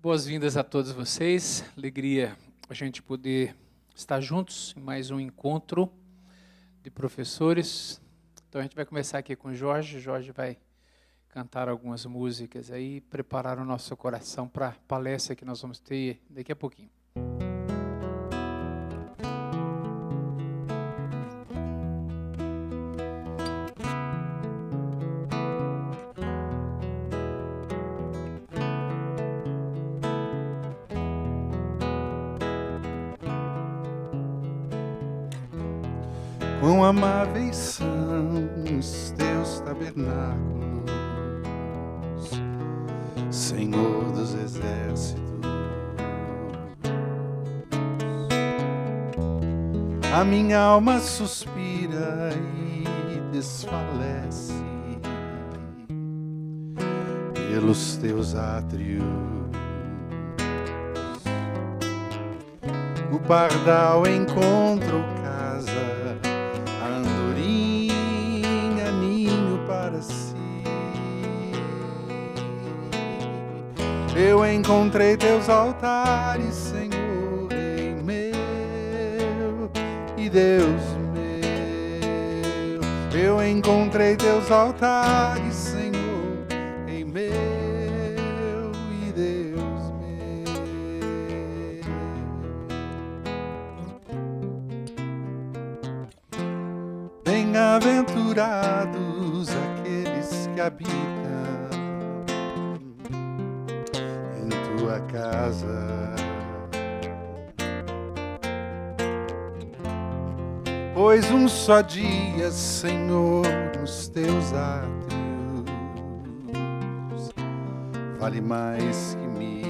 Boas-vindas a todos vocês. Alegria a gente poder estar juntos em mais um encontro de professores. Então a gente vai começar aqui com o Jorge. O Jorge vai cantar algumas músicas aí, preparar o nosso coração para a palestra que nós vamos ter daqui a pouquinho. Quão amáveis são os teus tabernáculos, Senhor dos exércitos. A minha alma suspira e desfalece pelos teus átrios. O pardal encontrou casa, a andorinha ninho para si. Eu encontrei teus altares, Senhor, Rei meu e Deus meu. Eu encontrei teus altares, Senhor, Rei meu e Deus meu. Bem-aventurados aqueles que habitam em tua casa, pois um só dia, Senhor, nos teus átrios vale mais que mil.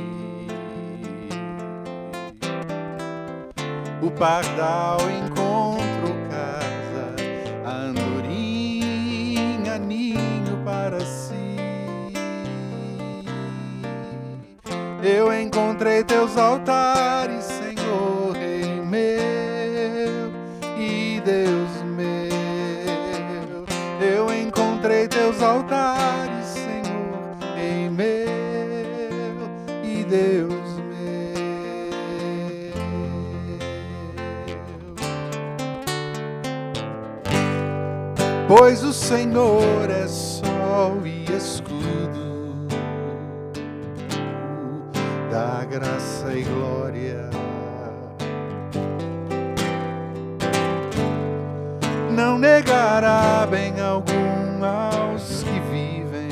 O pardal encontrou casa, a andorinha ninho para si. Eu encontrei teus altares, Senhor, Rei meu e Deus meu. Eu encontrei teus altares, Senhor, Rei meu e Deus meu. Pois o Senhor é sol e escudo, dá graça e glória. Não negará bem algum aos que vivem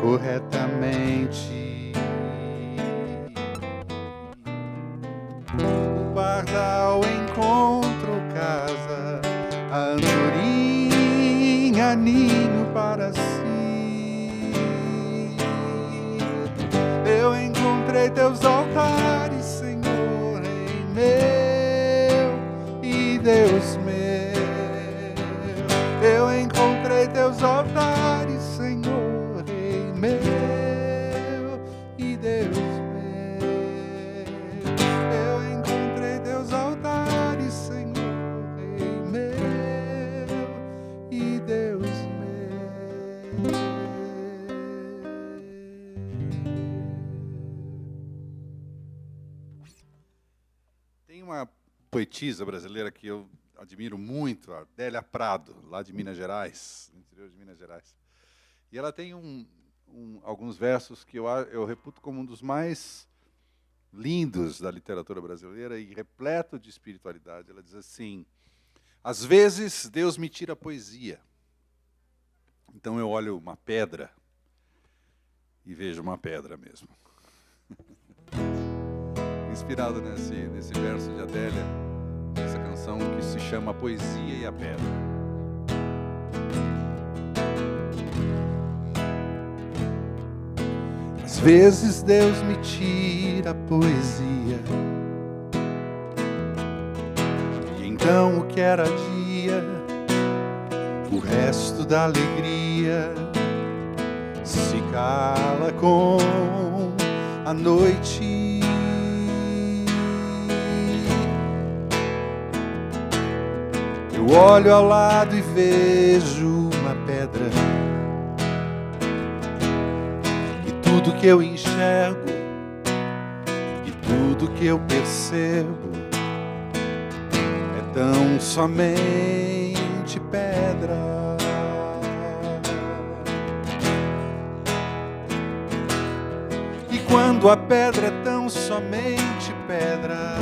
corretamente. O pardal encontrou casa, a andorinha ninho para si. Eu encontrei teus altares, Senhor, Rei meu e Deus meu. Eu encontrei teus altares, Senhor, Rei meu e Deus meu. Eu encontrei teus altares, Senhor, Rei meu e Deus meu. Tem uma poetisa brasileira que eu admiro muito, a Adélia Prado, lá de Minas Gerais, no interior de Minas Gerais. E ela tem alguns versos que eu reputo como um dos mais lindos da literatura brasileira e repleto de espiritualidade. Ela diz assim: às vezes Deus me tira a poesia, então eu olho uma pedra e vejo uma pedra mesmo. Inspirado nesse verso de Adélia, essa canção que se chama Poesia e a Pedra. Às vezes Deus me tira a poesia, e então o que era dia, o resto da alegria se cala com a noite. Eu olho ao lado e vejo uma pedra tudo que eu enxergo e tudo que eu percebo é tão somente pedra. E quando a pedra é tão somente pedra,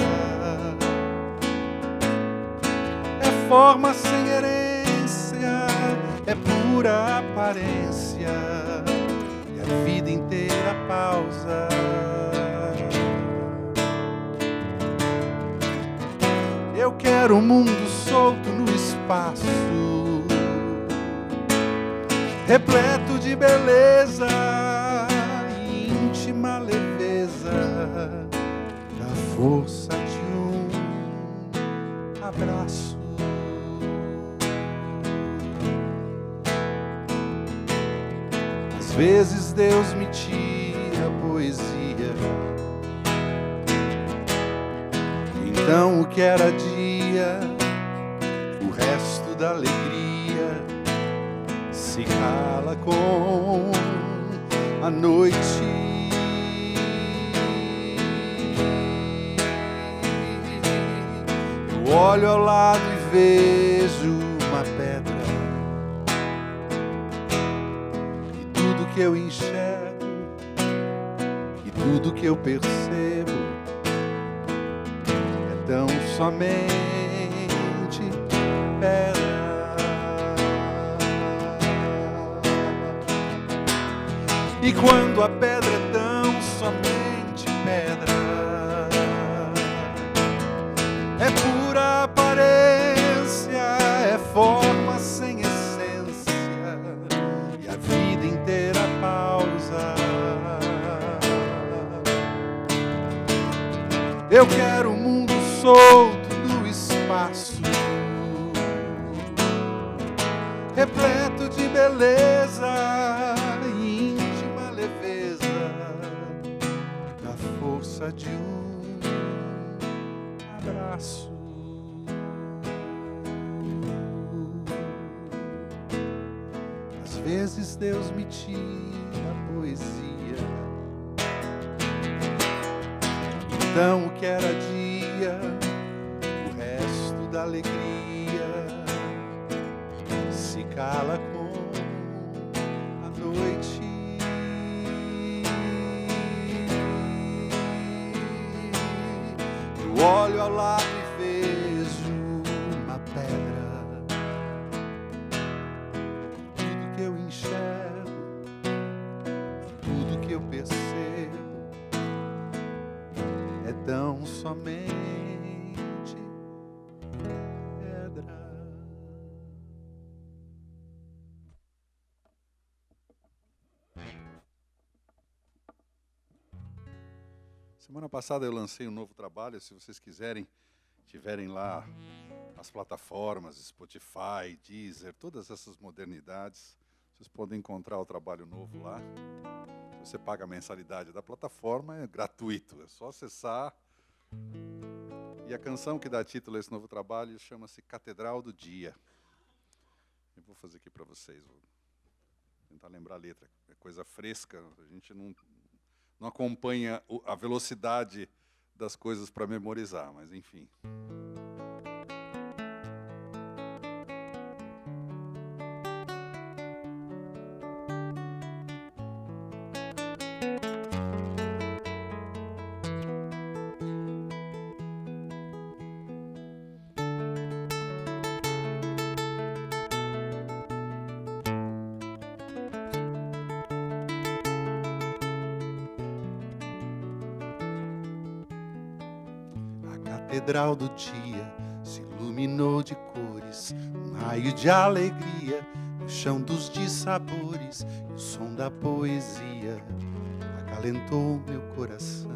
é forma sem herência, é pura aparência, e a vida inteira pausa. Eu quero um mundo solto no espaço, repleto de beleza e íntima leveza, da força de um abraço. Às vezes Deus me tira a poesia, então o que era dia, o resto da alegria se cala com a noite. Eu olho ao lado e vejo uma pedra, e tudo que eu enxergo e tudo que eu percebo é tão somente pedra. E quando a pedra é tão somente pedra, é pura aparência, é forma sem essência, e a vida inteira pausa. Eu quero um mundo solto no espaço, repleto de beleza e íntima leveza, da força de um abraço. Às vezes Deus me tira a poesia, então o que era dia, o resto da alegria se cala com a noite. Eu olho ao lado e vejo uma pedra, tudo que eu enxergo, tudo que eu percebo é tão somente pedra. Semana passada eu lancei um novo trabalho. Se vocês quiserem, tiverem lá as plataformas, Spotify, Deezer, todas essas modernidades, vocês podem encontrar o trabalho novo lá. Se você paga a mensalidade da plataforma, é gratuito, é só acessar. E a canção que dá título a esse novo trabalho chama-se Catedral do Dia. Eu vou fazer aqui para vocês, vou tentar lembrar a letra. É coisa fresca, a gente não acompanha a velocidade das coisas para memorizar, mas enfim. A catedral do dia se iluminou de cores, um raio de alegria no chão dos dissabores, e o som da poesia acalentou meu coração.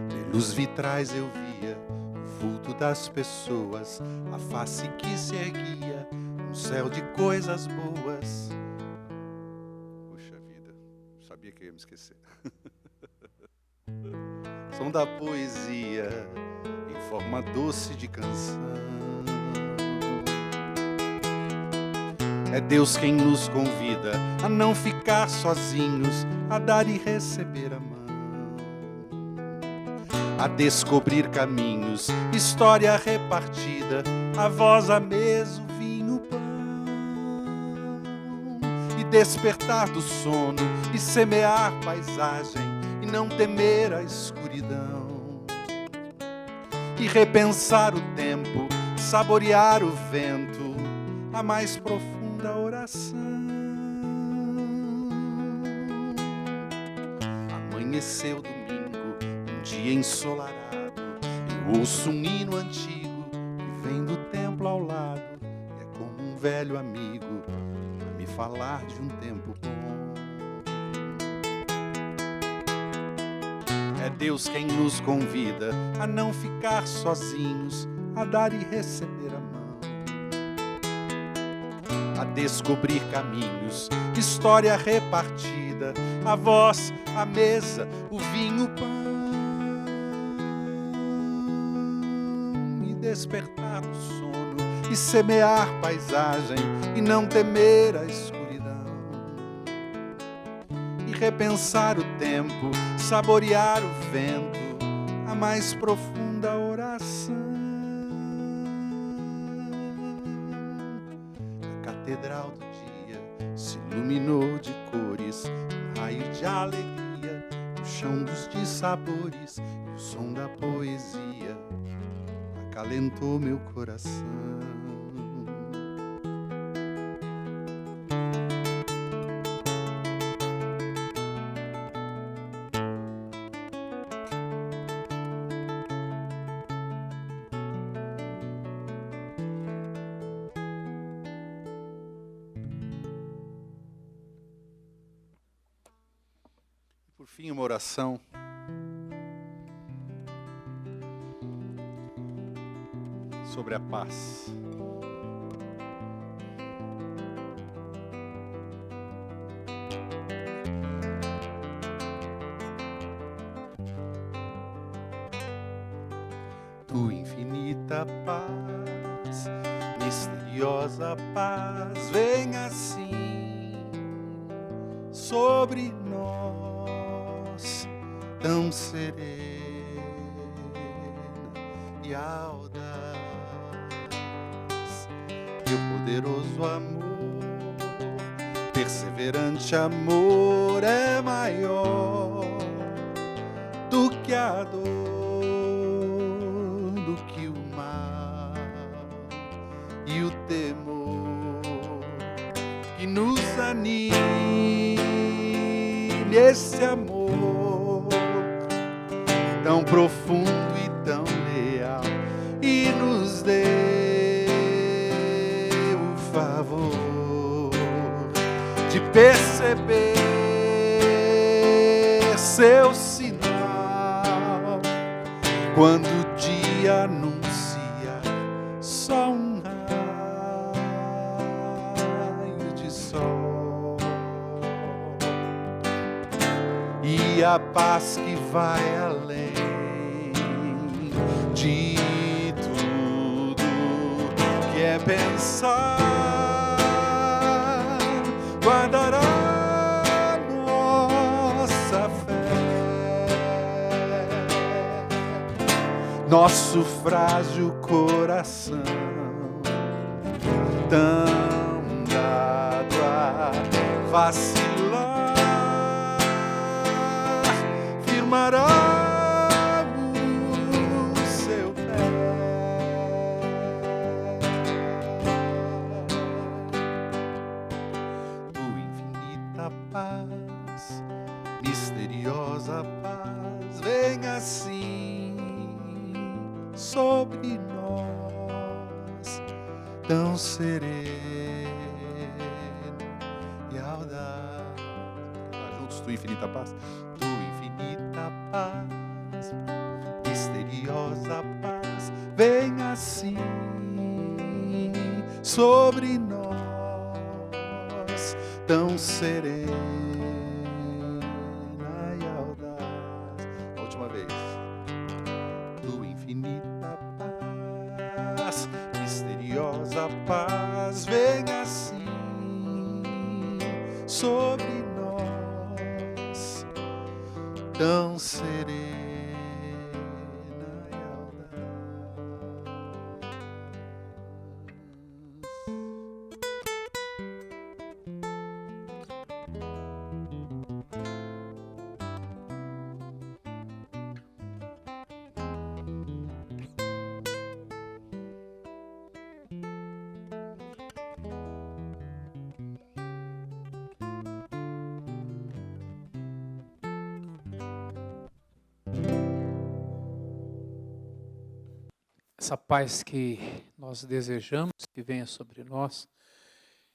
Pelos vitrais eu via o vulto das pessoas, a face que se erguia, um céu de coisas boas. Puxa vida, sabia que eu ia me esquecer. Som da poesia em forma doce de canção. É Deus quem nos convida a não ficar sozinhos, a dar e receber a mão, a descobrir caminhos, história repartida, a voz, a mesa, o vinho, o pão, e despertar do sono e semear paisagem e não temer a escuridão, e repensar o tempo, saborear o vento, a mais profunda oração. Amanheceu domingo, um dia ensolarado, eu ouço um hino antigo que vem do templo ao lado, e é como um velho amigo pra me falar de um tempo bom. É Deus quem nos convida a não ficar sozinhos, a dar e receber a mão, a descobrir caminhos, história repartida, a voz, a mesa, o vinho, o pão, e despertar do sono e semear paisagem e não temer a escuridão, e repensar o tempo, saborear o vento, a mais profunda oração. A catedral do dia se iluminou de cores, um raio de alegria, o chão dos dissabores e o som da poesia acalentou meu coração. Por fim, uma oração sobre a paz. Tu infinita paz, misteriosa paz, vem assim sobre nós, tão serena e audaz. Teu poderoso amor, perseverante amor, é maior do que a dor, do que o mal e o temor, que nos anime esse amor tão profundo e tão leal, e nos dê o favor de perceber seu sinal quando o dia anuncia só um raio de sol, e a paz que vai além de tudo que é pensar, guardará nossa fé, nosso frágil coração, tão dado a vacilar, firmará o seu pé. Tu infinita paz, misteriosa paz, vem assim sobre nós, tão sereno e audaz. Juntos, tu infinita paz, tu infinita paz, misteriosa paz, vem assim sobre nós, tão serena e audaz. A última vez. Tu infinita paz, misteriosa paz, vem assim sobre nós, tão serena e audaz. Essa paz que nós desejamos que venha sobre nós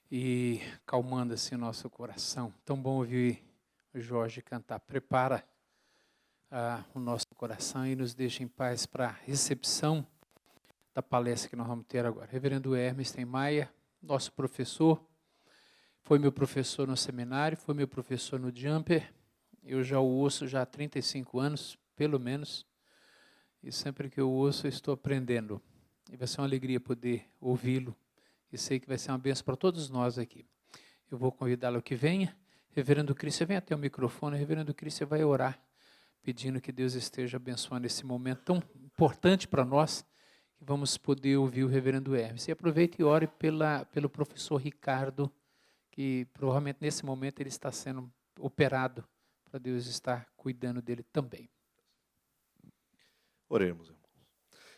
e calmando assim o nosso coração. Tão bom ouvir o Jorge cantar. Prepara o nosso coração e nos deixa em paz para a recepção da palestra que nós vamos ter agora. Reverendo Hermes Tem Maia, nosso professor, foi meu professor no seminário, foi meu professor no Jumper. Eu já o ouço já há 35 anos, pelo menos. E sempre que eu ouço, eu estou aprendendo. E vai ser uma alegria poder ouvi-lo. E sei que vai ser uma bênção para todos nós aqui. Eu vou convidá-lo que venha. Reverendo Cristo, venha até o microfone. Reverendo Cristo vai orar, pedindo que Deus esteja abençoando esse momento tão importante para nós, que vamos poder ouvir o Reverendo Hermes. E aproveite e ore pelo professor Ricardo, que provavelmente nesse momento ele está sendo operado, para Deus estar cuidando dele também. Oremos, irmãos.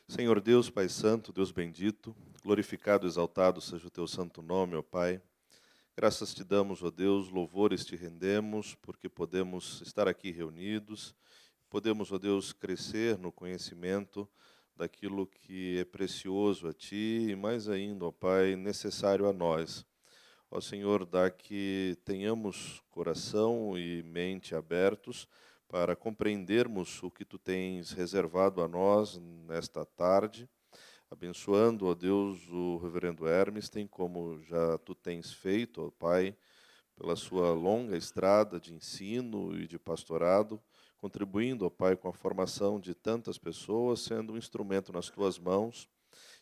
Senhor Deus, Pai Santo, Deus bendito, glorificado, exaltado seja o Teu santo nome, ó Pai. Graças te damos, ó Deus, louvores te rendemos, porque podemos estar aqui reunidos, podemos, ó Deus, crescer no conhecimento daquilo que é precioso a Ti e mais ainda, ó Pai, necessário a nós. Ó Senhor, dá que tenhamos coração e mente abertos para compreendermos o que Tu tens reservado a nós nesta tarde, abençoando, ó Deus, o Reverendo Hermes, como já Tu tens feito, ó Pai, pela sua longa estrada de ensino e de pastorado, contribuindo, ó Pai, com a formação de tantas pessoas, sendo um instrumento nas Tuas mãos,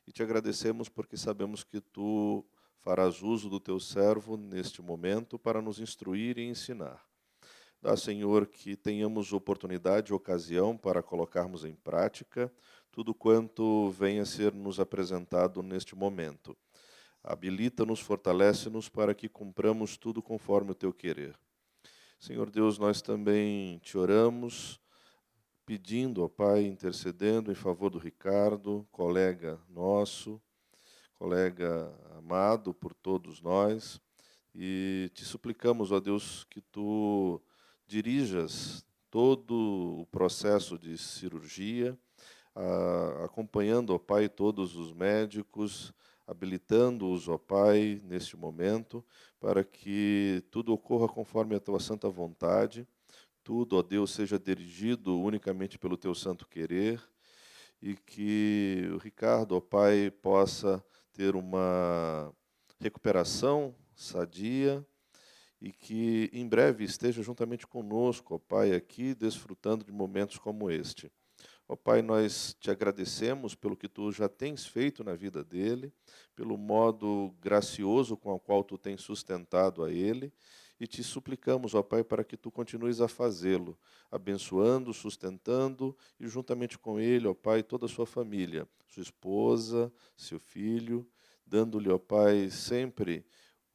e Te agradecemos porque sabemos que Tu farás uso do Teu servo neste momento para nos instruir e ensinar. Dá, Senhor, que tenhamos oportunidade e ocasião para colocarmos em prática tudo quanto venha a ser nos apresentado neste momento. Habilita-nos, fortalece-nos para que cumpramos tudo conforme o Teu querer. Senhor Deus, nós também Te oramos, pedindo, ó Pai, intercedendo em favor do Ricardo, colega nosso, colega amado por todos nós, e Te suplicamos, ó Deus, que Tu dirijas todo o processo de cirurgia, acompanhando, ó Pai, todos os médicos, habilitando-os, ó Pai, neste momento, para que tudo ocorra conforme a Tua santa vontade, tudo, ó Deus, seja dirigido unicamente pelo Teu santo querer, e que o Ricardo, ó Pai, possa ter uma recuperação sadia, e que em breve esteja juntamente conosco, ó Pai, aqui, desfrutando de momentos como este. Ó Pai, nós Te agradecemos pelo que Tu já tens feito na vida dele, pelo modo gracioso com o qual Tu tens sustentado a ele, e Te suplicamos, ó Pai, para que Tu continues a fazê-lo, abençoando, sustentando, e juntamente com ele, ó Pai, toda a sua família, sua esposa, seu filho, dando-lhe, ó Pai, sempre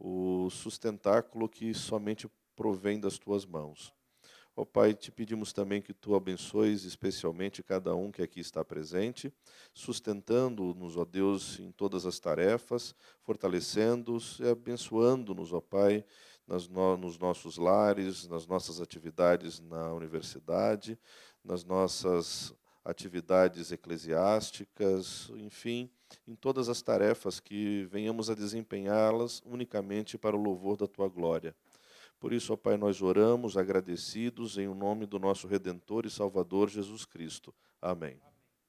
o sustentáculo que somente provém das Tuas mãos. Ó Pai, Te pedimos também que Tu abençoes especialmente cada um que aqui está presente, sustentando-nos, ó Deus, em todas as tarefas, fortalecendo-os e abençoando-nos, ó Pai, nos nossos lares, nas nossas atividades na universidade, nas nossas atividades eclesiásticas, enfim, em todas as tarefas que venhamos a desempenhá-las unicamente para o louvor da Tua glória. Por isso, ó Pai, nós oramos agradecidos em nome do nosso Redentor e Salvador Jesus Cristo. Amém.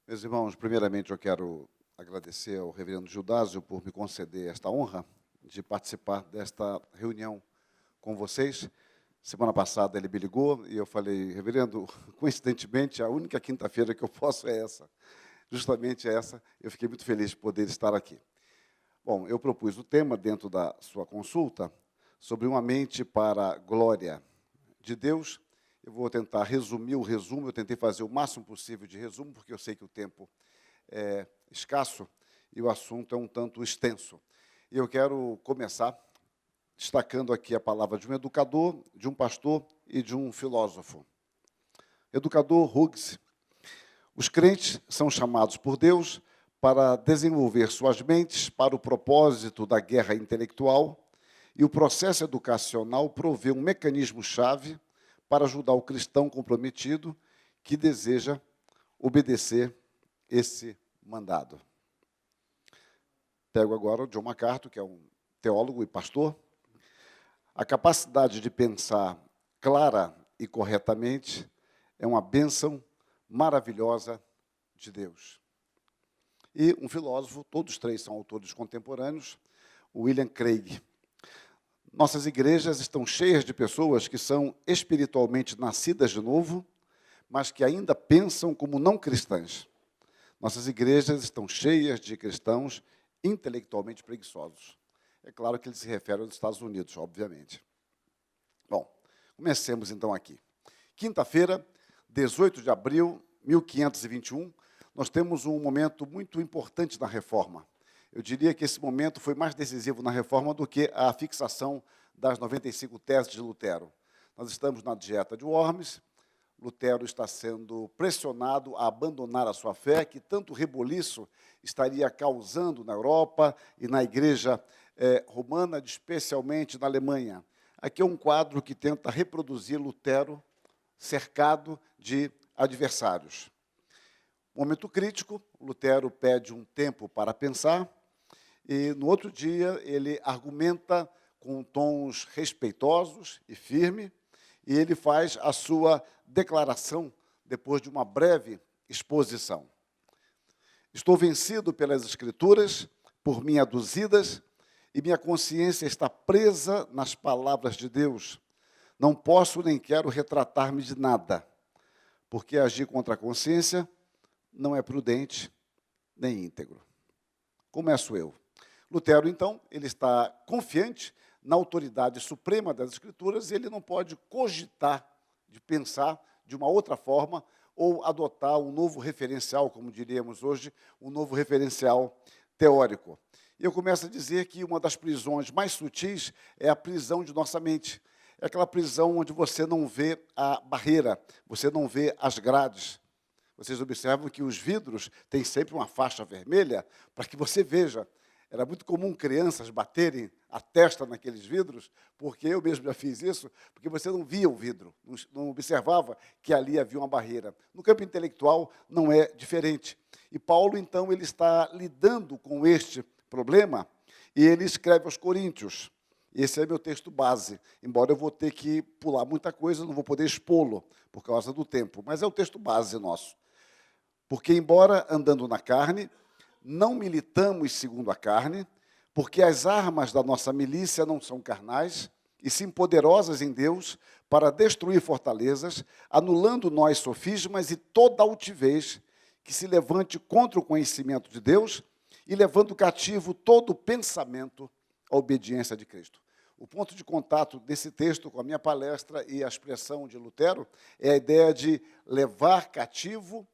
Meus irmãos, primeiramente eu quero agradecer ao reverendo Gildásio por me conceder esta honra de participar desta reunião com vocês. Semana passada ele me ligou e eu falei, reverendo, coincidentemente, a única quinta-feira que eu posso é essa. Justamente essa, eu fiquei muito feliz de poder estar aqui. Bom, eu propus o tema dentro da sua consulta sobre uma mente para a glória de Deus. Eu vou tentar resumir o resumo, eu tentei fazer o máximo possível de resumo, porque eu sei que o tempo é escasso e o assunto é um tanto extenso. E eu quero começar destacando aqui a palavra de um educador, de um pastor e de um filósofo. Educador Hughes. Os crentes são chamados por Deus para desenvolver suas mentes para o propósito da guerra intelectual, e o processo educacional provê um mecanismo-chave para ajudar o cristão comprometido que deseja obedecer esse mandado. Pego agora o John MacArthur, que é um teólogo e pastor. A capacidade de pensar clara e corretamente é uma bênção maravilhosa de Deus. E um filósofo, todos três são autores contemporâneos, William Craig. Nossas igrejas estão cheias de pessoas que são espiritualmente nascidas de novo, mas que ainda pensam como não cristãs. Nossas igrejas estão cheias de cristãos intelectualmente preguiçosos. É claro que ele se refere aos Estados Unidos, obviamente. Bom, comecemos então aqui. Quinta-feira, 18 de abril de 1521, nós temos um momento muito importante na Reforma. Eu diria que esse momento foi mais decisivo na Reforma do que a fixação das 95 teses de Lutero. Nós estamos na dieta de Worms, Lutero está sendo pressionado a abandonar a sua fé, que tanto reboliço estaria causando na Europa e na igreja romana, especialmente na Alemanha. Aqui é um quadro que tenta reproduzir Lutero cercado de adversários. Momento crítico, Lutero pede um tempo para pensar, e no outro dia ele argumenta com tons respeitosos e firme, e ele faz a sua declaração depois de uma breve exposição. Estou vencido pelas Escrituras, por mim aduzidas, e minha consciência está presa nas palavras de Deus. Não posso nem quero retratar-me de nada, porque agir contra a consciência não é prudente nem íntegro. Começo eu. Lutero, então, ele está confiante na autoridade suprema das Escrituras e ele não pode cogitar de pensar de uma outra forma ou adotar um novo referencial, como diríamos hoje, um novo referencial teórico. E eu começo a dizer que uma das prisões mais sutis é a prisão de nossa mente. É aquela prisão onde você não vê a barreira, você não vê as grades. Vocês observam que os vidros têm sempre uma faixa vermelha para que você veja. Era muito comum crianças baterem a testa naqueles vidros, porque eu mesmo já fiz isso, porque você não via o vidro, não observava que ali havia uma barreira. No campo intelectual não é diferente. E Paulo, então, ele está lidando com este problema e ele escreve aos Coríntios. Esse é meu texto base, embora eu vou ter que pular muita coisa, não vou poder expô-lo por causa do tempo, mas é o texto base nosso. Porque, embora andando na carne, não militamos segundo a carne, porque as armas da nossa milícia não são carnais, e sim poderosas em Deus para destruir fortalezas, anulando nós sofismas e toda altivez que se levante contra o conhecimento de Deus e levando cativo todo pensamento à obediência de Cristo. O ponto de contato desse texto com a minha palestra e a expressão de Lutero é a ideia de levar cativo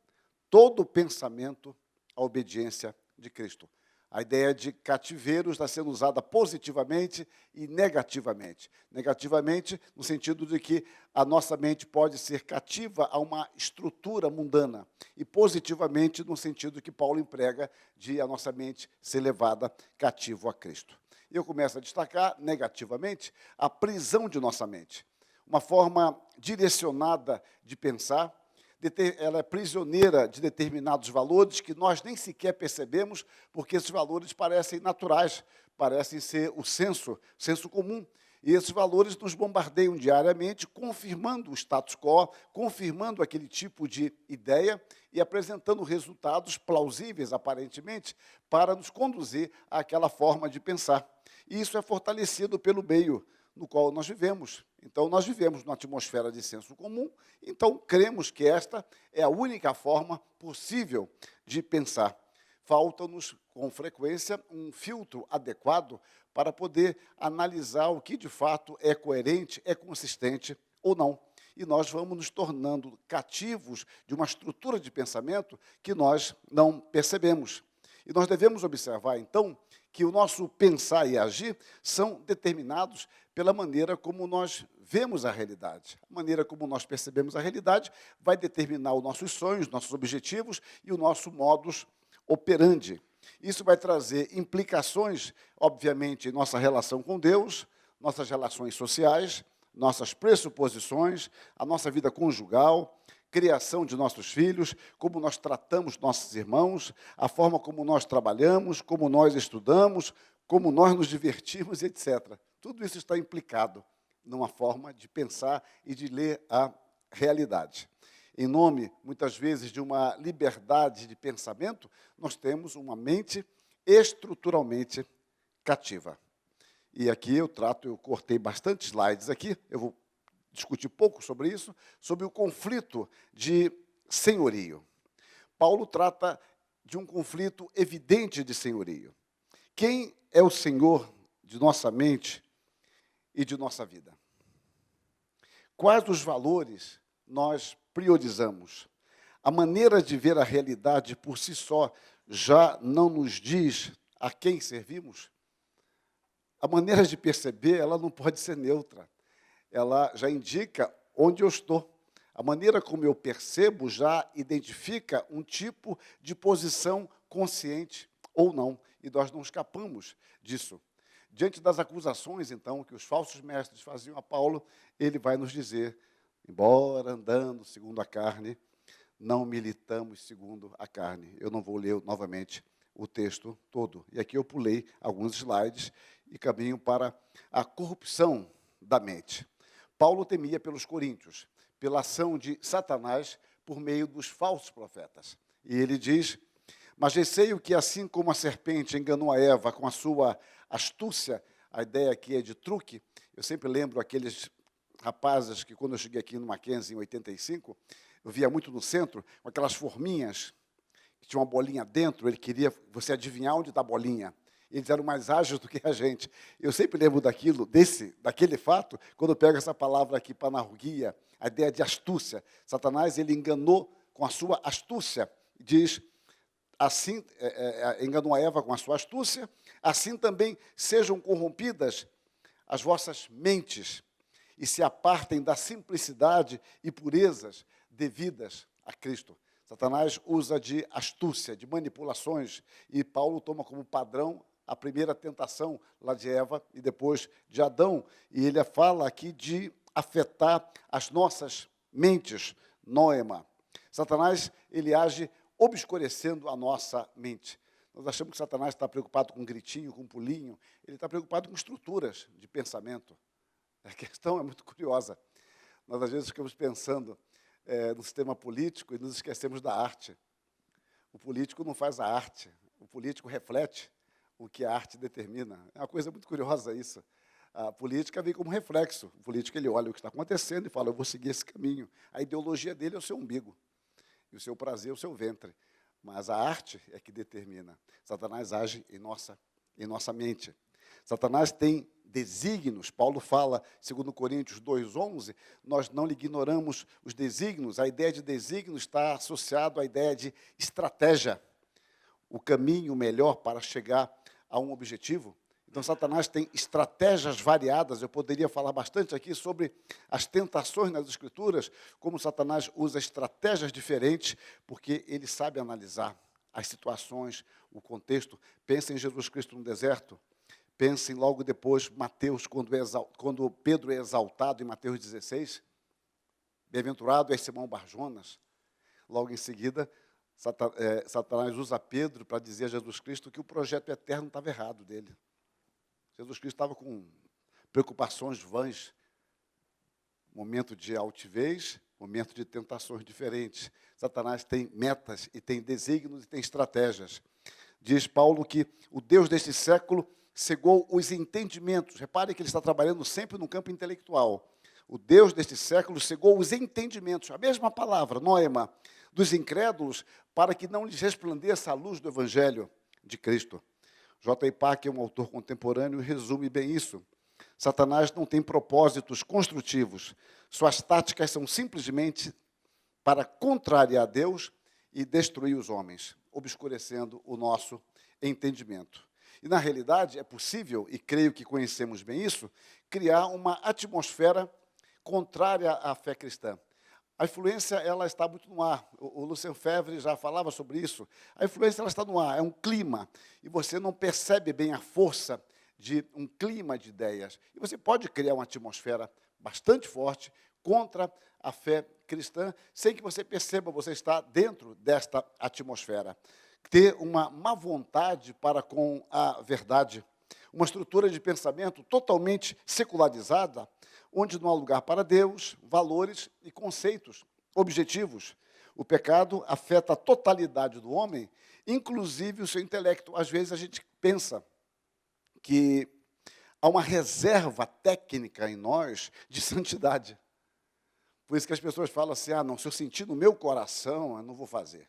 todo pensamento à obediência de Cristo. A ideia de cativeiro está sendo usada positivamente e negativamente. Negativamente, no sentido de que a nossa mente pode ser cativa a uma estrutura mundana. E positivamente, no sentido que Paulo emprega de a nossa mente ser levada cativo a Cristo. Eu começo a destacar, negativamente, a prisão de nossa mente. Uma forma direcionada de pensar. Ela é prisioneira de determinados valores que nós nem sequer percebemos, porque esses valores parecem naturais, parecem ser o senso comum. E esses valores nos bombardeiam diariamente, confirmando o status quo, confirmando aquele tipo de ideia e apresentando resultados plausíveis, aparentemente, para nos conduzir àquela forma de pensar. E isso é fortalecido pelo meio no qual nós vivemos. Então, nós vivemos numa atmosfera de senso comum, então cremos que esta é a única forma possível de pensar. falta-nos, com frequência, um filtro adequado para poder analisar o que, de fato, é coerente, é consistente ou não. E nós vamos nos tornando cativos de uma estrutura de pensamento que nós não percebemos. E nós devemos observar, então, que o nosso pensar e agir são determinados pela maneira como nós vemos a realidade. A maneira como nós percebemos a realidade vai determinar os nossos sonhos, nossos objetivos e o nosso modus operandi. Isso vai trazer implicações, obviamente, em nossa relação com Deus, nossas relações sociais, nossas pressuposições, a nossa vida conjugal, criação de nossos filhos, como nós tratamos nossos irmãos, a forma como nós trabalhamos, como nós estudamos, como nós nos divertimos, etc. Tudo isso está implicado numa forma de pensar e de ler a realidade. Em nome, muitas vezes, de uma liberdade de pensamento, nós temos uma mente estruturalmente cativa. E aqui eu cortei bastante slides aqui, eu vou discutir pouco sobre isso, sobre o conflito de senhorio. Paulo trata de um conflito evidente de senhorio. Quem é o senhor de nossa mente e de nossa vida? Quais os valores nós priorizamos? A maneira de ver a realidade por si só já não nos diz a quem servimos? A maneira de perceber, ela não pode ser neutra. Ela já indica onde eu estou. A maneira como eu percebo já identifica um tipo de posição consciente ou não. E nós não escapamos disso. Diante das acusações, então, que os falsos mestres faziam a Paulo, ele vai nos dizer, embora andando segundo a carne, não militamos segundo a carne. Eu não vou ler novamente o texto todo. E aqui eu pulei alguns slides e caminho para a corrupção da mente. Paulo temia pelos coríntios, pela ação de Satanás por meio dos falsos profetas. E ele diz, mas receio que assim como a serpente enganou a Eva com a sua astúcia, a ideia aqui é de truque, eu sempre lembro aqueles rapazes que quando eu cheguei aqui no Mackenzie em 85, eu via muito no centro, com aquelas forminhas, que tinha uma bolinha dentro, ele queria você adivinhar onde está a bolinha. Eles eram mais ágeis do que a gente. Eu sempre lembro daquele fato, quando eu pego essa palavra aqui, panarguia, a ideia de astúcia. Satanás, ele enganou com a sua astúcia. Diz, assim, enganou a Eva com a sua astúcia, assim também sejam corrompidas as vossas mentes e se apartem da simplicidade e purezas devidas a Cristo. Satanás usa de astúcia, de manipulações, e Paulo toma como padrão a primeira tentação lá de Eva e depois de Adão. E ele fala aqui de afetar as nossas mentes, noema. Satanás, ele age obscurecendo a nossa mente. Nós achamos que Satanás está preocupado com gritinho, com pulinho. Ele está preocupado com estruturas de pensamento. A questão é muito curiosa. Nós, às vezes, ficamos pensando no sistema político e nos esquecemos da arte. O político não faz a arte. O político reflete o que a arte determina. É uma coisa muito curiosa isso. A política vem como reflexo. O político, ele olha o que está acontecendo e fala, eu vou seguir esse caminho. A ideologia dele é o seu umbigo. E o seu prazer é o seu ventre. Mas a arte é que determina. Satanás age em nossa mente. Satanás tem desígnios. Paulo fala, segundo Coríntios 2:11, nós não lhe ignoramos os desígnios. A ideia de desígnio está associada à ideia de estratégia. O caminho melhor para chegar a um objetivo. Então, Satanás tem estratégias variadas. Eu poderia falar bastante aqui sobre as tentações nas Escrituras, como Satanás usa estratégias diferentes, porque ele sabe analisar as situações, o contexto. Pensa em Jesus Cristo no deserto. Pensem logo depois, Mateus, quando Pedro é exaltado em Mateus 16. Bem-aventurado é Simão Barjonas. Logo em seguida, Satanás usa Pedro para dizer a Jesus Cristo que o projeto eterno estava errado dele. Jesus Cristo estava com preocupações vãs, momento de altivez, momento de tentações diferentes. Satanás tem metas e tem desígnios e tem estratégias. Diz Paulo que o Deus deste século cegou os entendimentos. Repare que ele está trabalhando sempre no campo intelectual. O Deus deste século cegou os entendimentos. A mesma palavra, noema, dos incrédulos, para que não lhes resplandeça a luz do Evangelho de Cristo. J. Packer, um autor contemporâneo, resume bem isso. Satanás não tem propósitos construtivos. Suas táticas são simplesmente para contrariar Deus e destruir os homens, obscurecendo o nosso entendimento. E, na realidade, é possível, e creio que conhecemos bem isso, criar uma atmosfera contrária à fé cristã. A influência, ela está muito no ar. O Lucien Febvre já falava sobre isso. A influência, ela está no ar, é um clima. E você não percebe bem a força de um clima de ideias. E você pode criar uma atmosfera bastante forte contra a fé cristã, sem que você perceba, você está dentro desta atmosfera. Ter uma má vontade para com a verdade, uma estrutura de pensamento totalmente secularizada, onde não há lugar para Deus, valores e conceitos objetivos. O pecado afeta a totalidade do homem, inclusive o seu intelecto. Às vezes a gente pensa que há uma reserva técnica em nós de santidade. Por isso que as pessoas falam assim, não, se eu sentir no meu coração, eu não vou fazer.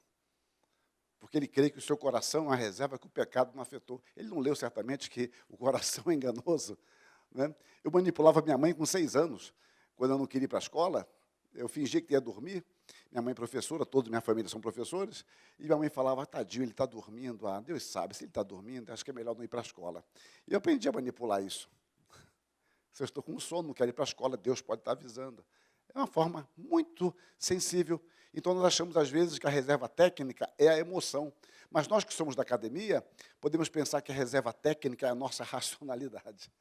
Porque ele crê que o seu coração é uma reserva que o pecado não afetou. Ele não leu certamente que o coração é enganoso. Né? Eu manipulava minha mãe com 6 anos. Quando eu não queria ir para a escola, eu fingia que ia dormir. Minha mãe é professora, toda minha família são professores. E minha mãe falava, tadinho, ele está dormindo. Deus sabe, se ele está dormindo, acho que é melhor não ir para a escola. E eu aprendi a manipular isso. Se eu estou com sono, não quero ir para a escola, Deus pode estar avisando. É uma forma muito sensível. Então, nós achamos, às vezes, que a reserva técnica é a emoção. Mas nós que somos da academia, podemos pensar que a reserva técnica é a nossa racionalidade.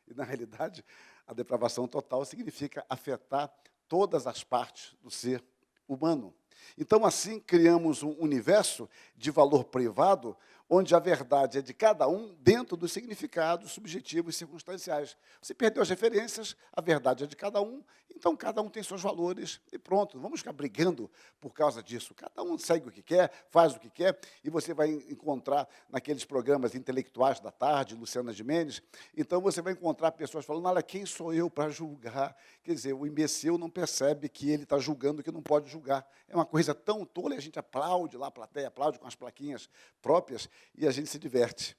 E, na realidade, a depravação total significa afetar todas as partes do ser humano. Então, assim, criamos um universo de valor privado, onde a verdade é de cada um dentro dos significados subjetivos e circunstanciais. Você perdeu as referências, a verdade é de cada um, então cada um tem seus valores e pronto. Vamos ficar brigando por causa disso. Cada um segue o que quer, faz o que quer, e você vai encontrar naqueles programas intelectuais da tarde, Luciana Gimenez, então você vai encontrar pessoas falando, olha, quem sou eu para julgar? Quer dizer, o imbecil não percebe que ele está julgando que não pode julgar. É uma coisa tão tola, e a gente aplaude lá, a plateia aplaude com as plaquinhas próprias, e a gente se diverte.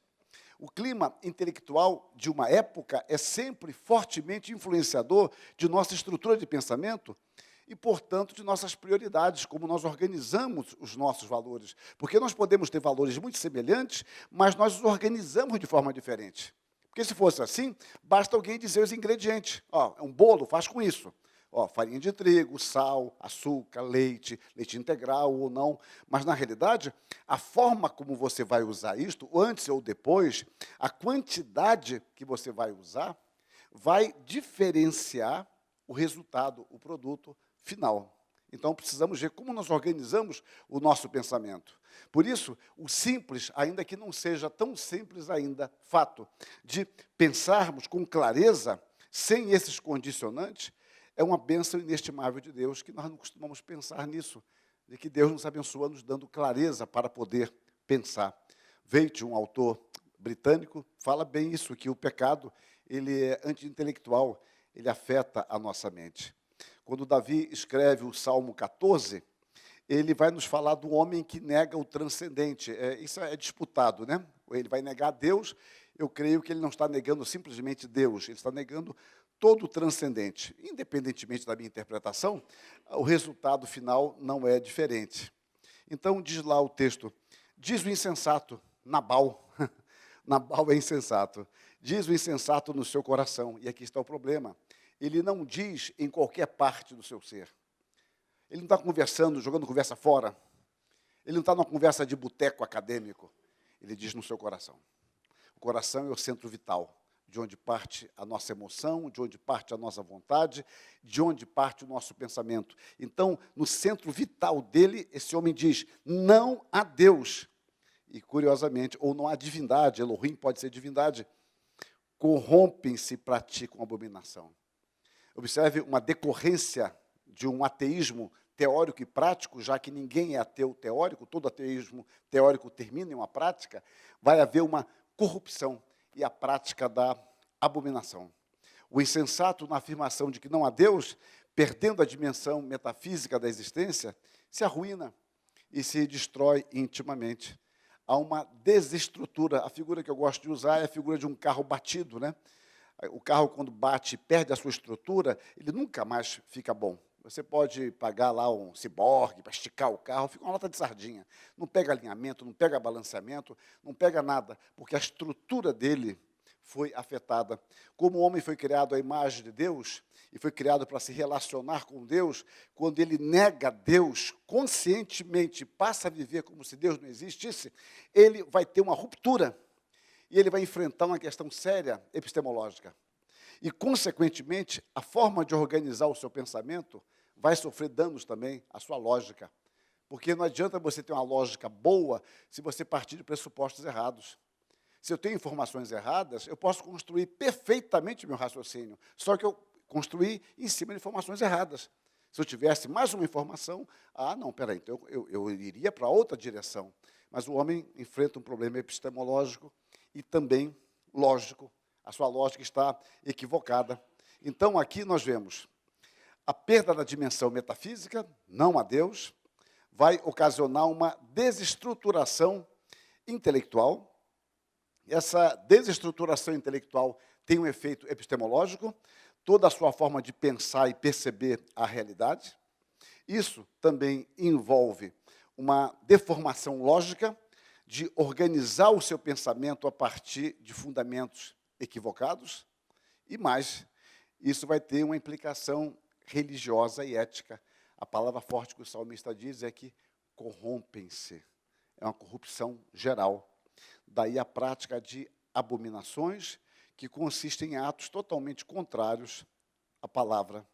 O clima intelectual de uma época é sempre fortemente influenciador de nossa estrutura de pensamento e, portanto, de nossas prioridades, como nós organizamos os nossos valores. Porque nós podemos ter valores muito semelhantes, mas nós os organizamos de forma diferente. Porque se fosse assim, basta alguém dizer os ingredientes. É um bolo, faz com isso. Farinha de trigo, sal, açúcar, leite integral ou não. Mas, na realidade, a forma como você vai usar isto, antes ou depois, a quantidade que você vai usar, vai diferenciar o resultado, o produto final. Então, precisamos ver como nós organizamos o nosso pensamento. Por isso, o simples, ainda que não seja tão simples ainda, fato de pensarmos com clareza, sem esses condicionantes, é uma bênção inestimável de Deus, que nós não costumamos pensar nisso, de que Deus nos abençoa, nos dando clareza para poder pensar. Veite, um autor britânico, fala bem isso, que o pecado ele é anti-intelectual, ele afeta a nossa mente. Quando Davi escreve o Salmo 14, ele vai nos falar do homem que nega o transcendente. Isso é disputado, né? Ele vai negar Deus. Eu creio que ele não está negando simplesmente Deus, ele está negando todo o transcendente. Independentemente da minha interpretação, o resultado final não é diferente. Então, diz lá o texto, diz o insensato, Nabal, Nabal é insensato, diz o insensato no seu coração, e aqui está o problema, ele não diz em qualquer parte do seu ser. Ele não está conversando, jogando conversa fora, ele não está numa conversa de boteco acadêmico, ele diz no seu coração. O coração é o centro vital, de onde parte a nossa emoção, de onde parte a nossa vontade, de onde parte o nosso pensamento. Então, no centro vital dele, esse homem diz, não há Deus. E, curiosamente, ou não há divindade, Elohim pode ser divindade, corrompem-se e praticam abominação. Observe uma decorrência de um ateísmo teórico e prático, já que ninguém é ateu teórico, todo ateísmo teórico termina em uma prática, vai haver uma corrupção e a prática da abominação. O insensato, na afirmação de que não há Deus, perdendo a dimensão metafísica da existência, se arruína e se destrói intimamente. Há uma desestrutura. A figura que eu gosto de usar é a figura de um carro batido, né? O carro, quando bate e perde a sua estrutura, ele nunca mais fica bom. Você pode pagar lá um ciborgue para esticar o carro, fica uma lata de sardinha. Não pega alinhamento, não pega balanceamento, não pega nada, porque a estrutura dele foi afetada. Como o homem foi criado à imagem de Deus, e foi criado para se relacionar com Deus, quando ele nega Deus conscientemente, passa a viver como se Deus não existisse, ele vai ter uma ruptura. E ele vai enfrentar uma questão séria epistemológica. E, consequentemente, a forma de organizar o seu pensamento vai sofrer danos também à sua lógica. Porque não adianta você ter uma lógica boa se você partir de pressupostos errados. Se eu tenho informações erradas, eu posso construir perfeitamente meu raciocínio, só que eu construí em cima de informações erradas. Se eu tivesse mais uma informação, não, peraí, então eu iria para outra direção. Mas o homem enfrenta um problema epistemológico e também lógico. A sua lógica está equivocada. Então, aqui nós vemos a perda da dimensão metafísica, não a Deus, vai ocasionar uma desestruturação intelectual. Essa desestruturação intelectual tem um efeito epistemológico, toda a sua forma de pensar e perceber a realidade. Isso também envolve uma deformação lógica, de organizar o seu pensamento a partir de fundamentos equivocados, e mais, isso vai ter uma implicação religiosa e ética. A palavra forte que o salmista diz é que corrompem-se. É uma corrupção geral. Daí a prática de abominações, que consistem em atos totalmente contrários à palavra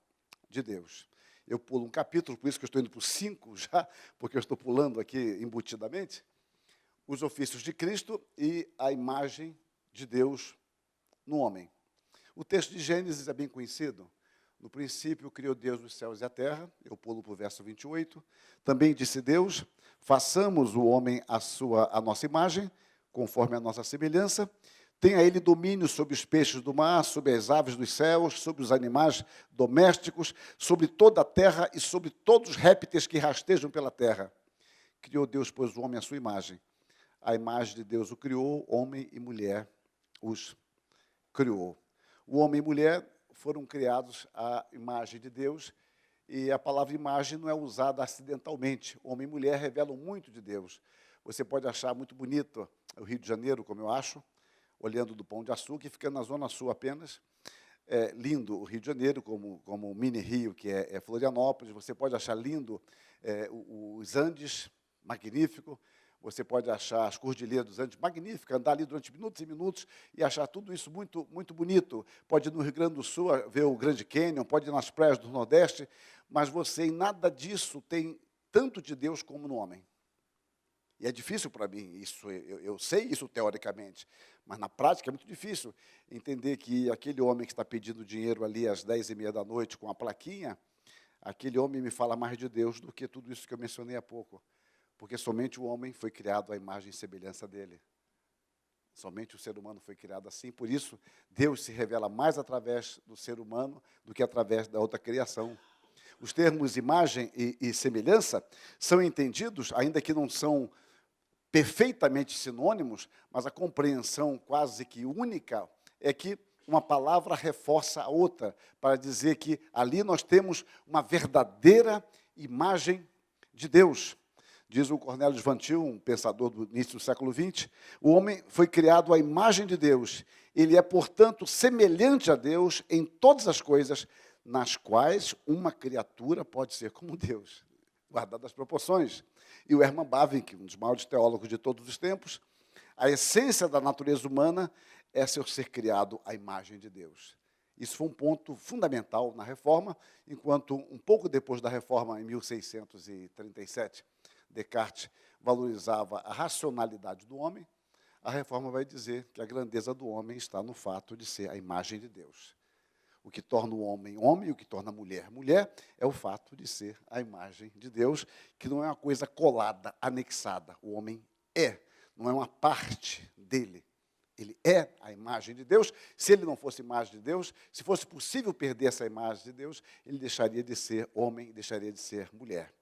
de Deus. Eu pulo um capítulo, por isso que eu estou indo para o 5 já, porque eu estou pulando aqui embutidamente. Os ofícios de Cristo e a imagem de Deus no homem. O texto de Gênesis é bem conhecido. No princípio, criou Deus os céus e a terra. Eu pulo para o verso 28. Também disse Deus, façamos o homem a nossa imagem, conforme a nossa semelhança. Tenha ele domínio sobre os peixes do mar, sobre as aves dos céus, sobre os animais domésticos, sobre toda a terra e sobre todos os répteis que rastejam pela terra. Criou Deus, pois, o homem à sua imagem. A imagem de Deus o criou, homem e mulher os criou. O homem e mulher foram criados à imagem de Deus, e a palavra imagem não é usada acidentalmente. Homem e mulher revelam muito de Deus. Você pode achar muito bonito o Rio de Janeiro, como eu acho, olhando do Pão de Açúcar e ficando na Zona Sul apenas. É lindo o Rio de Janeiro, como o mini Rio, que é Florianópolis. Você pode achar lindo os Andes, magnífico. Você pode achar as cordilheiras dos Andes magníficas, andar ali durante minutos e minutos e achar tudo isso muito, muito bonito. Pode ir no Rio Grande do Sul ver o Grande Canyon, pode ir nas praias do Nordeste, mas você, em nada disso, tem tanto de Deus como no homem. E é difícil para mim isso, eu sei isso teoricamente, mas na prática é muito difícil entender que aquele homem que está pedindo dinheiro ali às 10h30 da noite com a plaquinha, aquele homem me fala mais de Deus do que tudo isso que eu mencionei há pouco. Porque somente o homem foi criado à imagem e semelhança dele. Somente o ser humano foi criado assim. Por isso, Deus se revela mais através do ser humano do que através da outra criação. Os termos imagem e semelhança são entendidos, ainda que não são perfeitamente sinônimos, mas a compreensão quase que única é que uma palavra reforça a outra, para dizer que ali nós temos uma verdadeira imagem de Deus. Diz o Cornelius Van Til, um pensador do início do século XX, o homem foi criado à imagem de Deus. Ele é, portanto, semelhante a Deus em todas as coisas nas quais uma criatura pode ser como Deus, guardadas as proporções. E o Hermann Bavinck, um dos maiores teólogos de todos os tempos, a essência da natureza humana é ser criado à imagem de Deus. Isso foi um ponto fundamental na Reforma, enquanto um pouco depois da Reforma, em 1637, Descartes valorizava a racionalidade do homem, a Reforma vai dizer que a grandeza do homem está no fato de ser a imagem de Deus. O que torna o homem homem e o que torna a mulher mulher é o fato de ser a imagem de Deus, que não é uma coisa colada, anexada. O homem não é uma parte dele. Ele é a imagem de Deus. Se ele não fosse imagem de Deus, se fosse possível perder essa imagem de Deus, ele deixaria de ser homem, deixaria de ser mulher.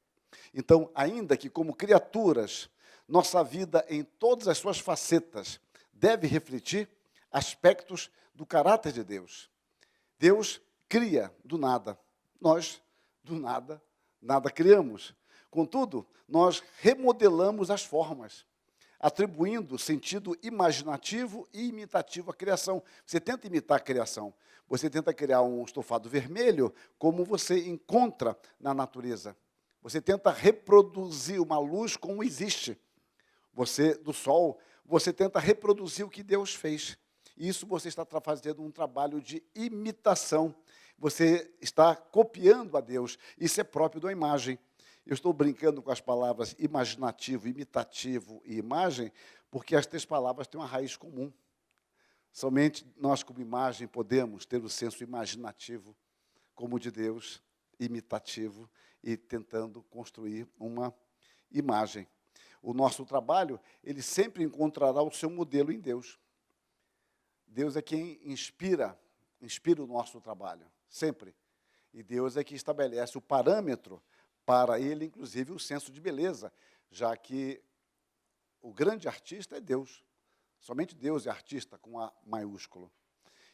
Então, ainda que como criaturas, nossa vida em todas as suas facetas deve refletir aspectos do caráter de Deus. Deus cria do nada. Nós, do nada, nada criamos. Contudo, nós remodelamos as formas, atribuindo sentido imaginativo e imitativo à criação. Você tenta imitar a criação. Você tenta criar um estofado vermelho como você encontra na natureza. Você tenta reproduzir uma luz como existe. Você, do sol, você tenta reproduzir o que Deus fez. Isso você está fazendo um trabalho de imitação. Você está copiando a Deus. Isso é próprio da imagem. Eu estou brincando com as palavras imaginativo, imitativo e imagem, porque as três palavras têm uma raiz comum. Somente nós, como imagem, podemos ter o senso imaginativo, como o de Deus, imitativo, e tentando construir uma imagem. O nosso trabalho, ele sempre encontrará o seu modelo em Deus. Deus é quem inspira o nosso trabalho, sempre. E Deus é que estabelece o parâmetro para ele, inclusive, o senso de beleza, já que o grande artista é Deus. Somente Deus é artista, com A maiúsculo.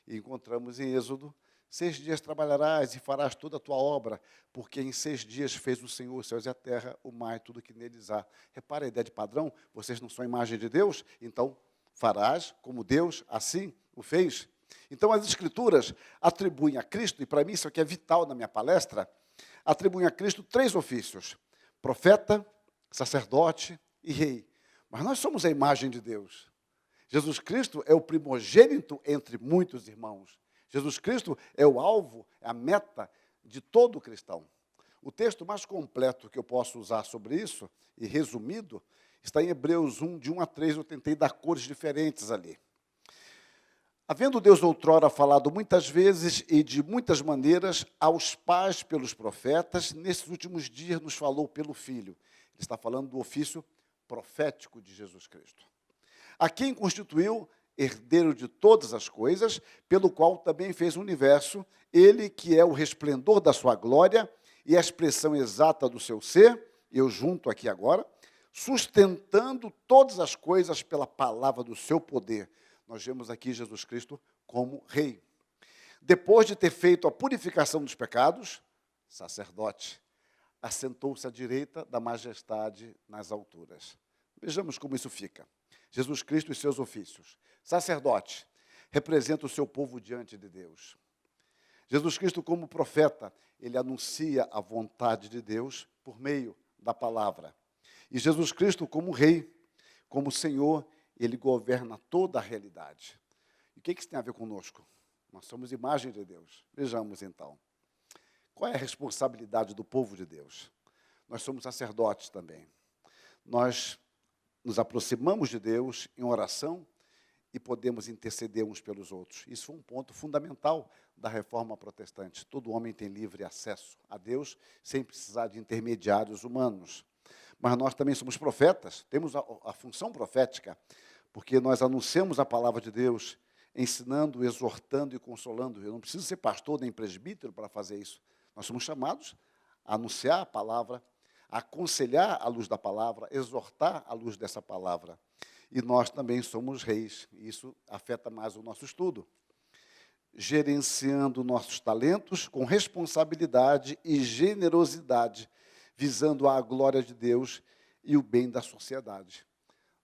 E encontramos em Êxodo: 6 dias trabalharás e farás toda a tua obra, porque em 6 dias fez o Senhor os céus e a terra, o mar e tudo que neles há. Repara a ideia de padrão: vocês não são a imagem de Deus, então farás como Deus assim o fez. Então as Escrituras atribuem a Cristo, e para mim isso aqui é vital na minha palestra, atribuem a Cristo 3 ofícios: profeta, sacerdote e rei. Mas nós somos a imagem de Deus. Jesus Cristo é o primogênito entre muitos irmãos. Jesus Cristo é o alvo, é a meta de todo cristão. O texto mais completo que eu posso usar sobre isso, e resumido, está em Hebreus 1, de 1 a 3, eu tentei dar cores diferentes ali. Havendo Deus outrora falado muitas vezes e de muitas maneiras aos pais pelos profetas, nesses últimos dias nos falou pelo Filho. Ele está falando do ofício profético de Jesus Cristo. A quem constituiu herdeiro de todas as coisas, pelo qual também fez o universo, ele que é o resplendor da sua glória e a expressão exata do seu ser, eu junto aqui agora, sustentando todas as coisas pela palavra do seu poder. Nós vemos aqui Jesus Cristo como rei. Depois de ter feito a purificação dos pecados, sacerdote, assentou-se à direita da majestade nas alturas. Vejamos como isso fica. Jesus Cristo e seus ofícios. Sacerdote, representa o seu povo diante de Deus. Jesus Cristo, como profeta, ele anuncia a vontade de Deus por meio da palavra. E Jesus Cristo, como rei, como Senhor, ele governa toda a realidade. E o que isso tem a ver conosco? Nós somos imagem de Deus. Vejamos, então. Qual é a responsabilidade do povo de Deus? Nós somos sacerdotes também. Nós nos aproximamos de Deus em oração e podemos interceder uns pelos outros. Isso foi um ponto fundamental da reforma protestante. Todo homem tem livre acesso a Deus sem precisar de intermediários humanos. Mas nós também somos profetas, temos a função profética, porque nós anunciamos a palavra de Deus, ensinando, exortando e consolando. Eu não preciso ser pastor nem presbítero para fazer isso. Nós somos chamados a anunciar a palavra, a aconselhar à luz da palavra, exortar à luz dessa palavra. E nós também somos reis, e isso afeta mais o nosso estudo. Gerenciando nossos talentos com responsabilidade e generosidade, visando a glória de Deus e o bem da sociedade.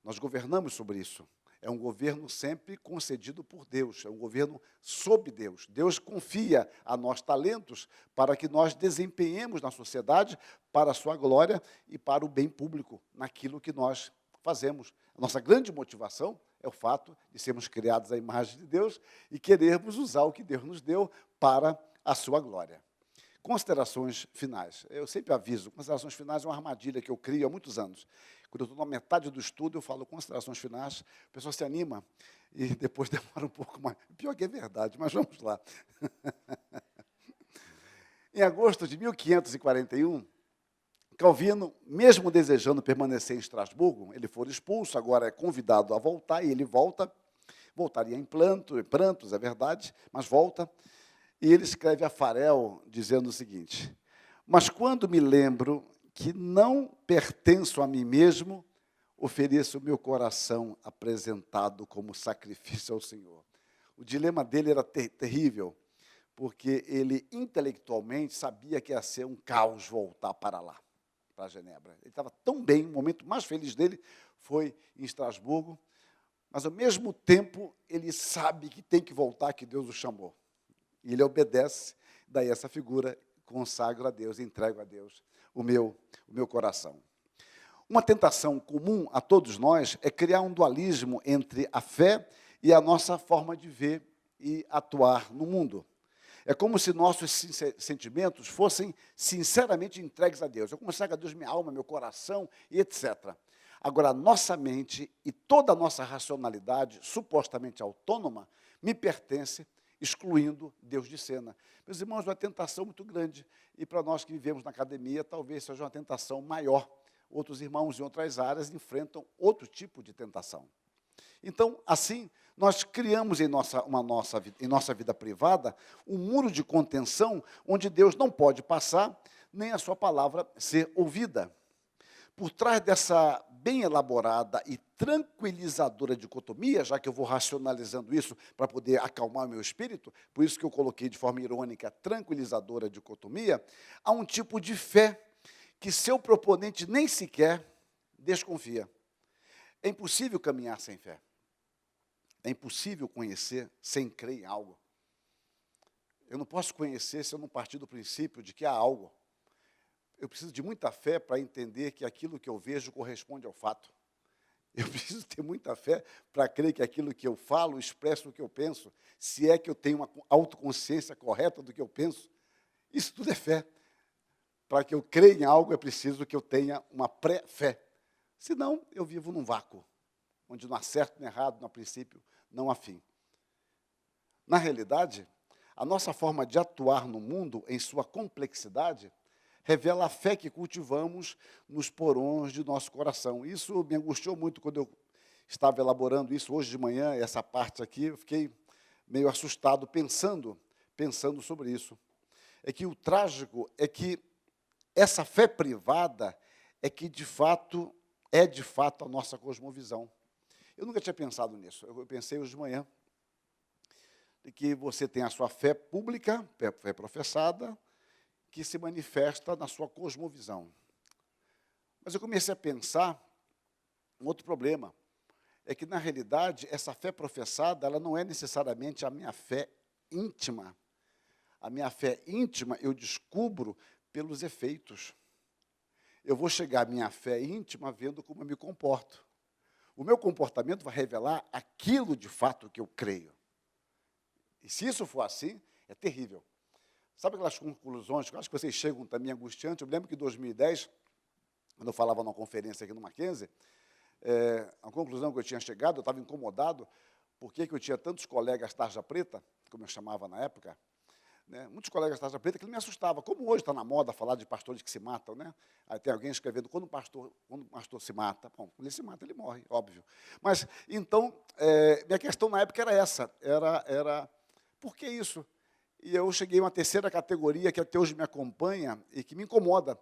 Nós governamos sobre isso. É um governo sempre concedido por Deus, é um governo sob Deus. Deus confia a nós talentos para que nós desempenhemos na sociedade para a sua glória e para o bem público, naquilo que nós fazemos. A nossa grande motivação é o fato de sermos criados à imagem de Deus e querermos usar o que Deus nos deu para a sua glória. Considerações finais. Eu sempre aviso, considerações finais é uma armadilha que eu crio há muitos anos. Quando eu estou na metade do estudo, eu falo considerações finais, a pessoa se anima e depois demora um pouco mais. Pior que é verdade, mas vamos lá. Em agosto de 1541, Calvino, mesmo desejando permanecer em Estrasburgo, ele foi expulso, agora é convidado a voltar, e ele voltaria em prantos, é verdade, mas volta. E ele escreve a Farel, dizendo o seguinte: mas quando me lembro que não pertenço a mim mesmo, ofereço o meu coração apresentado como sacrifício ao Senhor. O dilema dele era terrível, porque ele intelectualmente sabia que ia ser um caos voltar para lá, para Genebra. Ele estava tão bem, o momento mais feliz dele foi em Estrasburgo, mas ao mesmo tempo ele sabe que tem que voltar, que Deus o chamou. E ele obedece, daí essa figura, consagro a Deus, entrego a Deus o meu coração. Uma tentação comum a todos nós é criar um dualismo entre a fé e a nossa forma de ver e atuar no mundo. É como se nossos sentimentos fossem sinceramente entregues a Deus. Eu consagro a Deus minha alma, meu coração e etc. Agora, nossa mente e toda a nossa racionalidade, supostamente autônoma, me pertence, excluindo Deus de cena. Meus irmãos, é uma tentação muito grande. E para nós que vivemos na academia, talvez seja uma tentação maior. Outros irmãos em outras áreas enfrentam outro tipo de tentação. Então, assim, nós criamos em nossa vida privada um muro de contenção onde Deus não pode passar, nem a sua palavra ser ouvida. Por trás dessa bem elaborada e tranquilizadora dicotomia, já que eu vou racionalizando isso para poder acalmar o meu espírito, por isso que eu coloquei de forma irônica tranquilizadora dicotomia, há um tipo de fé que seu proponente nem sequer desconfia. É impossível caminhar sem fé. É impossível conhecer sem crer em algo. Eu não posso conhecer se eu não partir do princípio de que há algo. Eu preciso de muita fé para entender que aquilo que eu vejo corresponde ao fato. Eu preciso ter muita fé para crer que aquilo que eu falo expressa o que eu penso, se é que eu tenho uma autoconsciência correta do que eu penso. Isso tudo é fé. Para que eu creia em algo, é preciso que eu tenha uma pré-fé. Senão, eu vivo num vácuo, onde não há certo nem errado, no princípio, não há fim. Na realidade, a nossa forma de atuar no mundo, em sua complexidade, revela a fé que cultivamos nos porões de nosso coração. Isso me angustiou muito quando eu estava elaborando isso hoje de manhã, essa parte aqui, eu fiquei meio assustado pensando sobre isso. É que o trágico é que essa fé privada é que, de fato, a nossa cosmovisão. Eu nunca tinha pensado nisso. Eu pensei hoje de manhã de que você tem a sua fé pública, fé professada, que se manifesta na sua cosmovisão. Mas eu comecei a pensar um outro problema. É que, na realidade, essa fé professada, ela não é necessariamente a minha fé íntima. A minha fé íntima eu descubro pelos efeitos. Eu vou chegar à minha fé íntima vendo como eu me comporto. O meu comportamento vai revelar aquilo de fato que eu creio. E se isso for assim, é terrível. Sabe aquelas conclusões que eu acho que vocês chegam também angustiantes? Eu me lembro que em 2010, quando eu falava numa conferência aqui no Mackenzie, a conclusão que eu tinha chegado, eu estava incomodado, porque eu tinha tantos colegas tarja preta, como eu chamava na época, né, muitos colegas tarja preta, que me assustava. Como hoje está na moda falar de pastores que se matam, né? Aí tem alguém escrevendo, quando um pastor se mata, bom, quando ele se mata, ele morre, óbvio. Mas, então, minha questão na época era essa, era por que isso? E eu cheguei a uma terceira categoria que até hoje me acompanha e que me incomoda.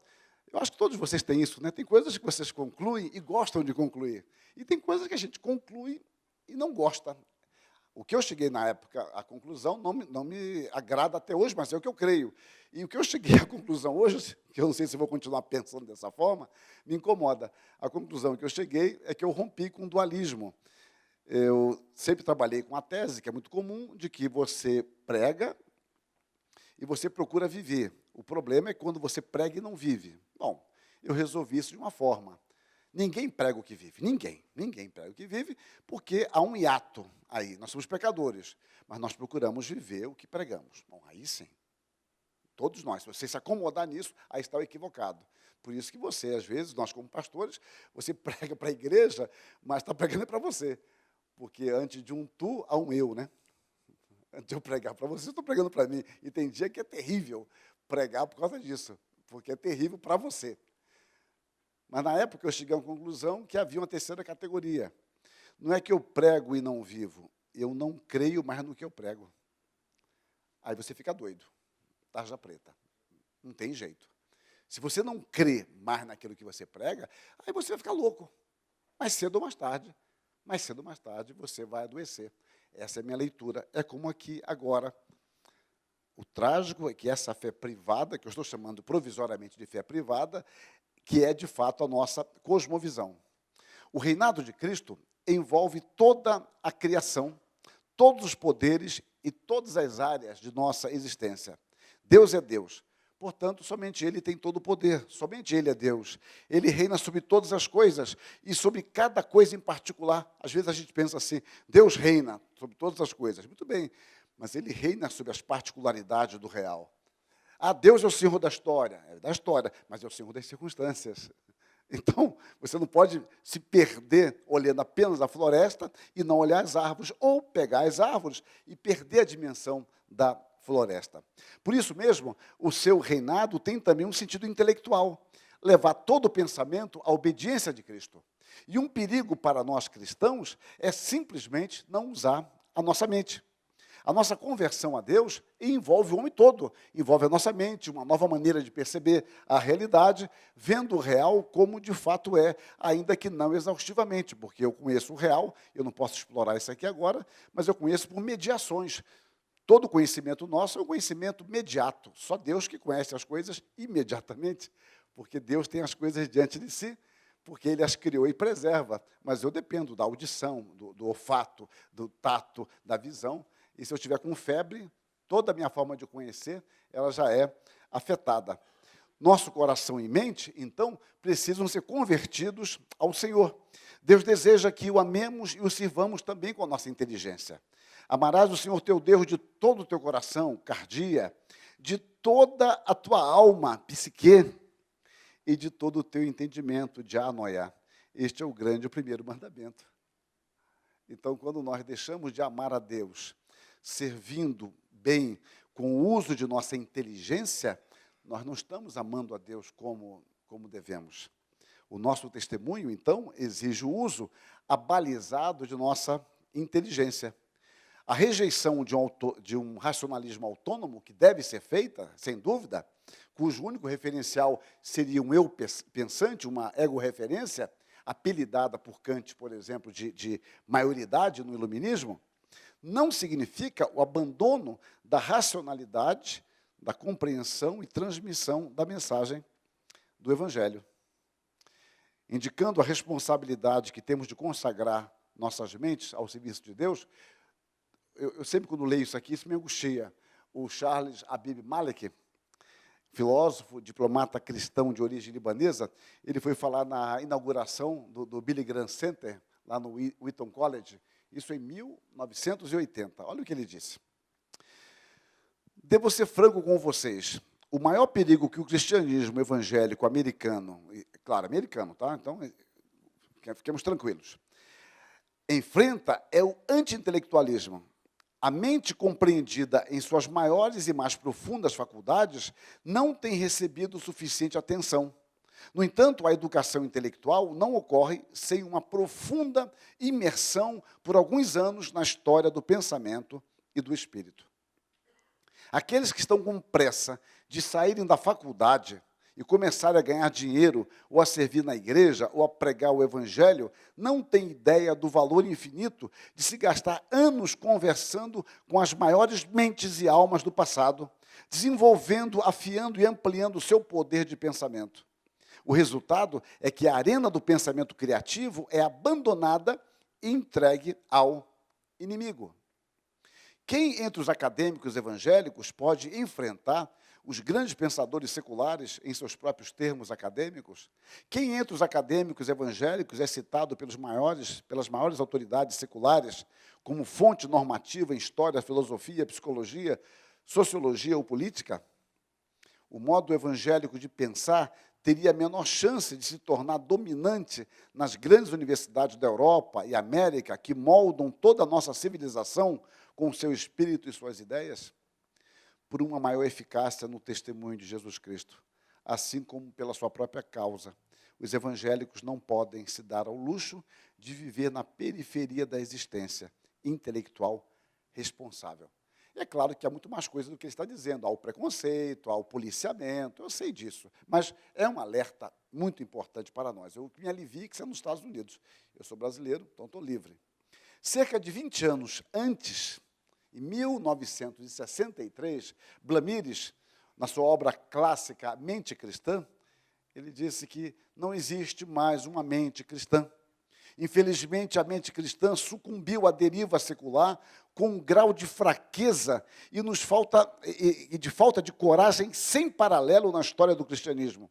Eu acho que todos vocês têm isso, né? Tem coisas que vocês concluem e gostam de concluir. E tem coisas que a gente conclui e não gosta. O que eu cheguei na época, a conclusão, não me agrada até hoje, mas é o que eu creio. E o que eu cheguei à conclusão hoje, que eu não sei se vou continuar pensando dessa forma, me incomoda. A conclusão que eu cheguei é que eu rompi com o dualismo. Eu sempre trabalhei com a tese, que é muito comum, de que você prega e você procura viver. O problema é quando você prega e não vive. Bom, eu resolvi isso de uma forma. Ninguém prega o que vive, ninguém prega o que vive, porque há um hiato aí. Nós somos pecadores, mas nós procuramos viver o que pregamos. Bom, aí sim. Todos nós, se você se acomodar nisso, aí está equivocado. Por isso que você, às vezes, nós como pastores, você prega para a igreja, mas está pregando para você. Porque antes de um tu, há um eu, né? Antes de eu pregar para você, eu estou pregando para mim. E tem dia que é terrível pregar por causa disso, porque é terrível para você. Mas, na época, eu cheguei à conclusão que havia uma terceira categoria. Não é que eu prego e não vivo, eu não creio mais no que eu prego. Aí você fica doido, tarja preta. Não tem jeito. Se você não crê mais naquilo que você prega, aí você vai ficar louco. Mais cedo ou mais tarde você vai adoecer. Essa é a minha leitura. É como aqui agora. O trágico é que essa fé privada, que eu estou chamando provisoriamente de fé privada, que é de fato a nossa cosmovisão. O reinado de Cristo envolve toda a criação, todos os poderes e todas as áreas de nossa existência. Deus é Deus. Portanto, somente Ele tem todo o poder, somente Ele é Deus. Ele reina sobre todas as coisas e sobre cada coisa em particular. Às vezes a gente pensa assim, Deus reina sobre todas as coisas. Muito bem, mas Ele reina sobre as particularidades do real. Ah, Deus é o Senhor da história, mas é o Senhor das circunstâncias. Então, você não pode se perder olhando apenas a floresta e não olhar as árvores, ou pegar as árvores e perder a dimensão da floresta. Por isso mesmo, o seu reinado tem também um sentido intelectual, levar todo o pensamento à obediência de Cristo. E um perigo para nós cristãos é simplesmente não usar a nossa mente. A nossa conversão a Deus envolve o homem todo, envolve a nossa mente, uma nova maneira de perceber a realidade, vendo o real como de fato é, ainda que não exaustivamente, porque eu conheço o real, eu não posso explorar isso aqui agora, mas eu conheço por mediações. Todo conhecimento nosso é um conhecimento imediato. Só Deus que conhece as coisas imediatamente, porque Deus tem as coisas diante de si, porque Ele as criou e preserva. Mas eu dependo da audição, do olfato, do tato, da visão. E se eu estiver com febre, toda a minha forma de conhecer, ela já é afetada. Nosso coração e mente, então, precisam ser convertidos ao Senhor. Deus deseja que o amemos e o sirvamos também com a nossa inteligência. Amarás o Senhor teu Deus de todo o teu coração, cardia, de toda a tua alma, psique, e de todo o teu entendimento, dianoia. Este é o grande primeiro mandamento. Então, quando nós deixamos de amar a Deus, servindo bem, com o uso de nossa inteligência, nós não estamos amando a Deus como devemos. O nosso testemunho, então, exige o uso abalizado de nossa inteligência. A rejeição de um racionalismo autônomo, que deve ser feita, sem dúvida, cujo único referencial seria um eu pensante, uma ego-referência, apelidada por Kant, por exemplo, de maioridade no iluminismo, não significa o abandono da racionalidade, da compreensão e transmissão da mensagem do Evangelho. Indicando a responsabilidade que temos de consagrar nossas mentes ao serviço de Deus, eu sempre, quando leio isso aqui, isso me angustia. O Charles Habib Malek, filósofo, diplomata cristão de origem libanesa, ele foi falar na inauguração do Billy Graham Center, lá no Wheaton College, isso em 1980. Olha o que ele disse. Devo ser franco com vocês. O maior perigo que o cristianismo evangélico americano, claro, americano, tá? Então, fiquemos tranquilos, enfrenta é o anti-intelectualismo. A mente compreendida em suas maiores e mais profundas faculdades não tem recebido suficiente atenção. No entanto, a educação intelectual não ocorre sem uma profunda imersão por alguns anos na história do pensamento e do espírito. Aqueles que estão com pressa de saírem da faculdade e começarem a ganhar dinheiro, ou a servir na igreja, ou a pregar o evangelho, não têm ideia do valor infinito de se gastar anos conversando com as maiores mentes e almas do passado, desenvolvendo, afiando e ampliando o seu poder de pensamento. O resultado é que a arena do pensamento criativo é abandonada e entregue ao inimigo. Quem entre os acadêmicos evangélicos pode enfrentar os grandes pensadores seculares em seus próprios termos acadêmicos? Quem entre os acadêmicos evangélicos é citado pelas maiores autoridades seculares como fonte normativa em história, filosofia, psicologia, sociologia ou política? O modo evangélico de pensar teria a menor chance de se tornar dominante nas grandes universidades da Europa e América, que moldam toda a nossa civilização com o seu espírito e suas ideias? Por uma maior eficácia no testemunho de Jesus Cristo, assim como pela sua própria causa. Os evangélicos não podem se dar ao luxo de viver na periferia da existência intelectual responsável. É claro que há muito mais coisa do que ele está dizendo. Há o preconceito, há o policiamento, eu sei disso. Mas é um alerta muito importante para nós. O que me alivia é que você é nos Estados Unidos. Eu sou brasileiro, então estou livre. Cerca de 20 anos antes, em 1963, Blamires, na sua obra clássica Mente Cristã, ele disse que não existe mais uma mente cristã. Infelizmente, a mente cristã sucumbiu à deriva secular com um grau de fraqueza e de falta de coragem sem paralelo na história do cristianismo.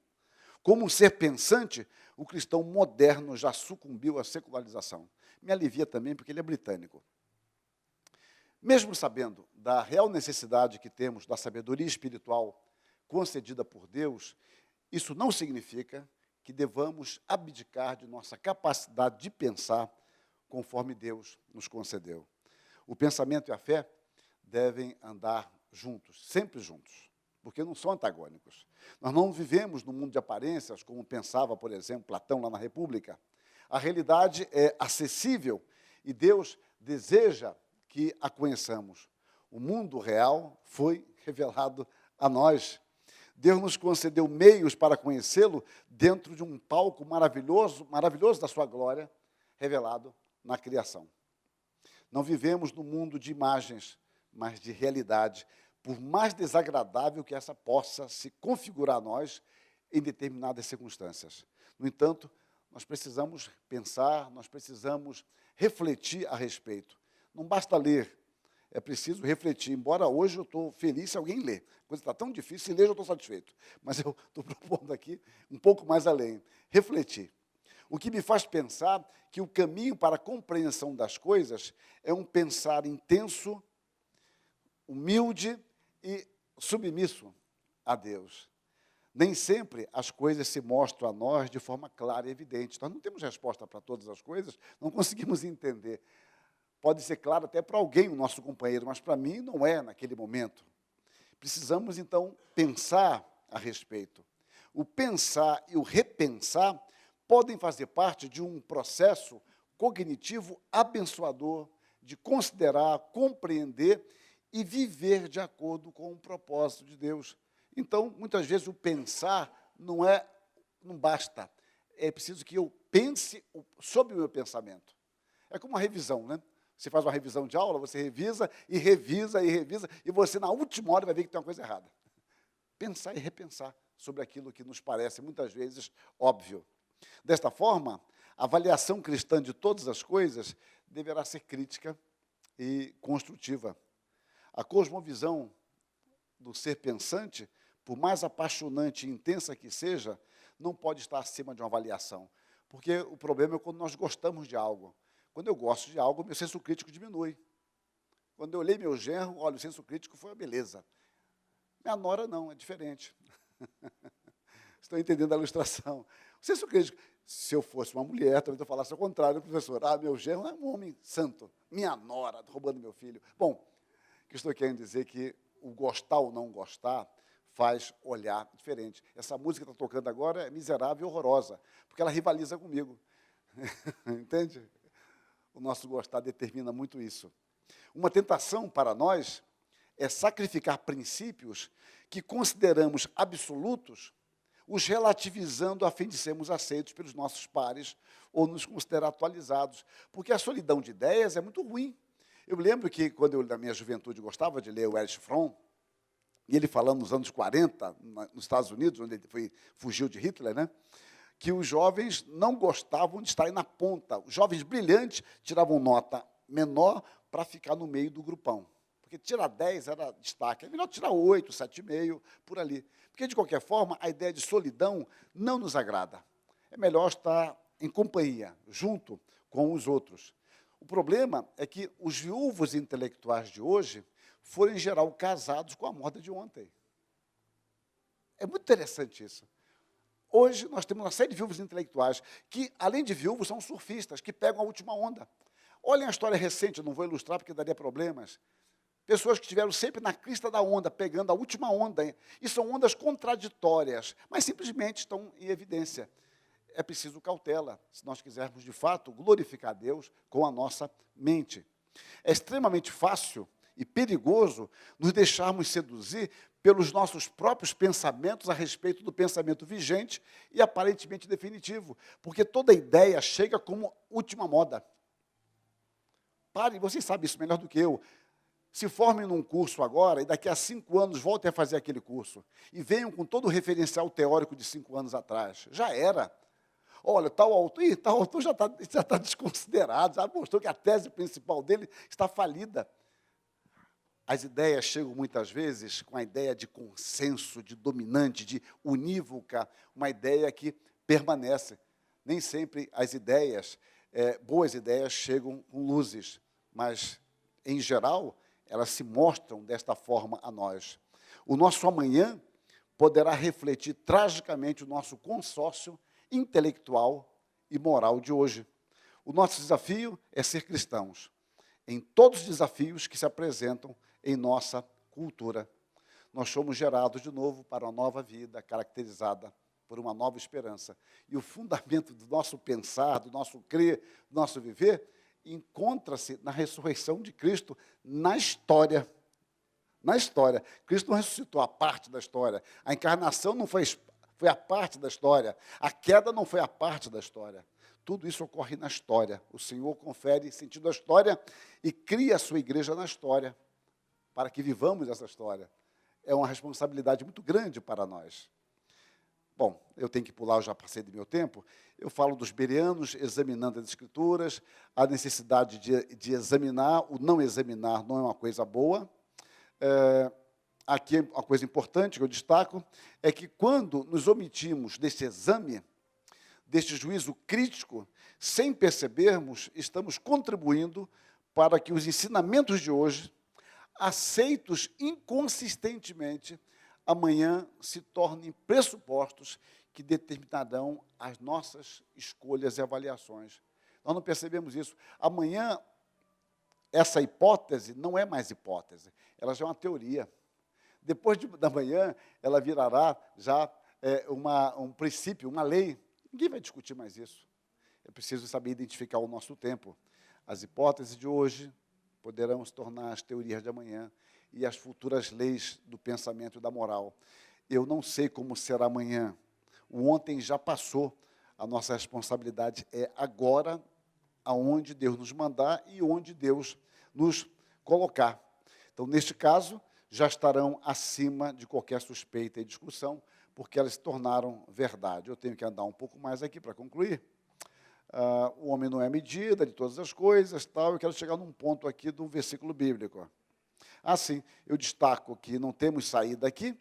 Como um ser pensante, o cristão moderno já sucumbiu à secularização. Me alivia também porque ele é britânico. Mesmo sabendo da real necessidade que temos da sabedoria espiritual concedida por Deus, isso não significa que devamos abdicar de nossa capacidade de pensar conforme Deus nos concedeu. O pensamento e a fé devem andar juntos, sempre juntos, porque não são antagônicos. Nós não vivemos num mundo de aparências, como pensava, por exemplo, Platão lá na República. A realidade é acessível e Deus deseja que a conheçamos. O mundo real foi revelado a nós. Deus nos concedeu meios para conhecê-lo dentro de um palco maravilhoso da sua glória, revelado na criação. Não vivemos num mundo de imagens, mas de realidade, por mais desagradável que essa possa se configurar a nós em determinadas circunstâncias. No entanto, nós precisamos pensar, nós precisamos refletir a respeito. Não basta ler, é preciso refletir. Embora hoje eu estou feliz se alguém lê. A coisa está tão difícil, se ler eu estou satisfeito. Mas eu estou propondo aqui um pouco mais além. Refletir. O que me faz pensar que o caminho para a compreensão das coisas é um pensar intenso, humilde e submisso a Deus. Nem sempre as coisas se mostram a nós de forma clara e evidente. Nós não temos resposta para todas as coisas, não conseguimos entender. Pode ser claro até para alguém, o nosso companheiro, mas para mim não é naquele momento. Precisamos, então, pensar a respeito. O pensar e o repensar podem fazer parte de um processo cognitivo abençoador de considerar, compreender e viver de acordo com o propósito de Deus. Então, muitas vezes, o pensar não basta. É preciso que eu pense sobre o meu pensamento. É como uma revisão, né? Você faz uma revisão de aula, você revisa, e você, na última hora, vai ver que tem uma coisa errada. Pensar e repensar sobre aquilo que nos parece, muitas vezes, óbvio. Desta forma, a avaliação cristã de todas as coisas deverá ser crítica e construtiva. A cosmovisão do ser pensante, por mais apaixonante e intensa que seja, não pode estar acima de uma avaliação. Porque o problema é quando nós gostamos de algo. Quando eu gosto de algo, meu senso crítico diminui. Quando eu olhei meu genro, olha, o senso crítico foi uma beleza. Minha nora não, é diferente. Estou entendendo a ilustração. O senso crítico, se eu fosse uma mulher, talvez eu falasse ao contrário, professor. Meu genro é um homem santo. Minha nora, roubando meu filho. Bom, o que estou querendo dizer é que o gostar ou não gostar faz olhar diferente. Essa música que está tocando agora é miserável e horrorosa, porque ela rivaliza comigo. Entende? O nosso gostar determina muito isso. Uma tentação para nós é sacrificar princípios que consideramos absolutos, os relativizando a fim de sermos aceitos pelos nossos pares ou nos considerar atualizados. Porque a solidão de ideias é muito ruim. Eu lembro que, quando eu, na minha juventude, gostava de ler o Erich Fromm, e ele falando nos anos 40, nos Estados Unidos, onde ele fugiu de Hitler, né? Que os jovens não gostavam de estar na ponta. Os jovens brilhantes tiravam nota menor para ficar no meio do grupão. Porque tirar 10 era destaque. É melhor tirar 8, 7,5, por ali. Porque, de qualquer forma, a ideia de solidão não nos agrada. É melhor estar em companhia, junto com os outros. O problema é que os viúvos intelectuais de hoje foram, em geral, casados com a moda de ontem. É muito interessante isso. Hoje, nós temos uma série de viúvos intelectuais que, além de viúvos, são surfistas, que pegam a última onda. Olhem a história recente, eu não vou ilustrar porque daria problemas. Pessoas que estiveram sempre na crista da onda, pegando a última onda. Hein? E são ondas contraditórias, mas simplesmente estão em evidência. É preciso cautela, se nós quisermos, de fato, glorificar Deus com a nossa mente. É extremamente fácil e perigoso nos deixarmos seduzir pelos nossos próprios pensamentos a respeito do pensamento vigente e aparentemente definitivo, porque toda ideia chega como última moda. Pare, vocês sabem isso melhor do que eu. Se formem num curso agora e daqui a 5 anos voltem a fazer aquele curso e venham com todo o referencial teórico de 5 anos atrás. Já era. Olha, tal autor já tá desconsiderado, já mostrou que a tese principal dele está falida. As ideias chegam muitas vezes com a ideia de consenso, de dominante, de unívoca, uma ideia que permanece. Nem sempre as ideias, boas ideias, chegam com luzes, mas, em geral, elas se mostram desta forma a nós. O nosso amanhã poderá refletir tragicamente o nosso consórcio intelectual e moral de hoje. O nosso desafio é ser cristãos, em todos os desafios que se apresentam em nossa cultura. Nós somos gerados de novo para uma nova vida, caracterizada por uma nova esperança. E o fundamento do nosso pensar, do nosso crer, do nosso viver, encontra-se na ressurreição de Cristo na história. Na história. Cristo não ressuscitou a parte da história. A encarnação não foi a parte da história. A queda não foi a parte da história. Tudo isso ocorre na história. O Senhor confere sentido à história e cria a sua igreja na história, para que vivamos essa história. É uma responsabilidade muito grande para nós. Bom, eu tenho que pular, eu já passei do meu tempo. Eu falo dos bereanos examinando as Escrituras, a necessidade de examinar, o não examinar não é uma coisa boa. Aqui, uma coisa importante que eu destaco é que quando nos omitimos desse exame, deste juízo crítico, sem percebermos, estamos contribuindo para que os ensinamentos de hoje, aceitos inconsistentemente, amanhã se tornem pressupostos que determinarão as nossas escolhas e avaliações. Nós não percebemos isso. Amanhã, essa hipótese não é mais hipótese, ela já é uma teoria. Depois da manhã, ela virará já um princípio, uma lei. Ninguém vai discutir mais isso. É preciso saber identificar o nosso tempo. As hipóteses de hoje poderão se tornar as teorias de amanhã e as futuras leis do pensamento e da moral. Eu não sei como será amanhã. O ontem já passou. A nossa responsabilidade é agora, aonde Deus nos mandar e onde Deus nos colocar. Então, neste caso, já estarão acima de qualquer suspeita e discussão, porque elas se tornaram verdade. Eu tenho que andar um pouco mais aqui para concluir. O homem não é medida de todas as coisas, tal. Eu quero chegar num ponto aqui do versículo bíblico. Assim, eu destaco que não temos saída aqui.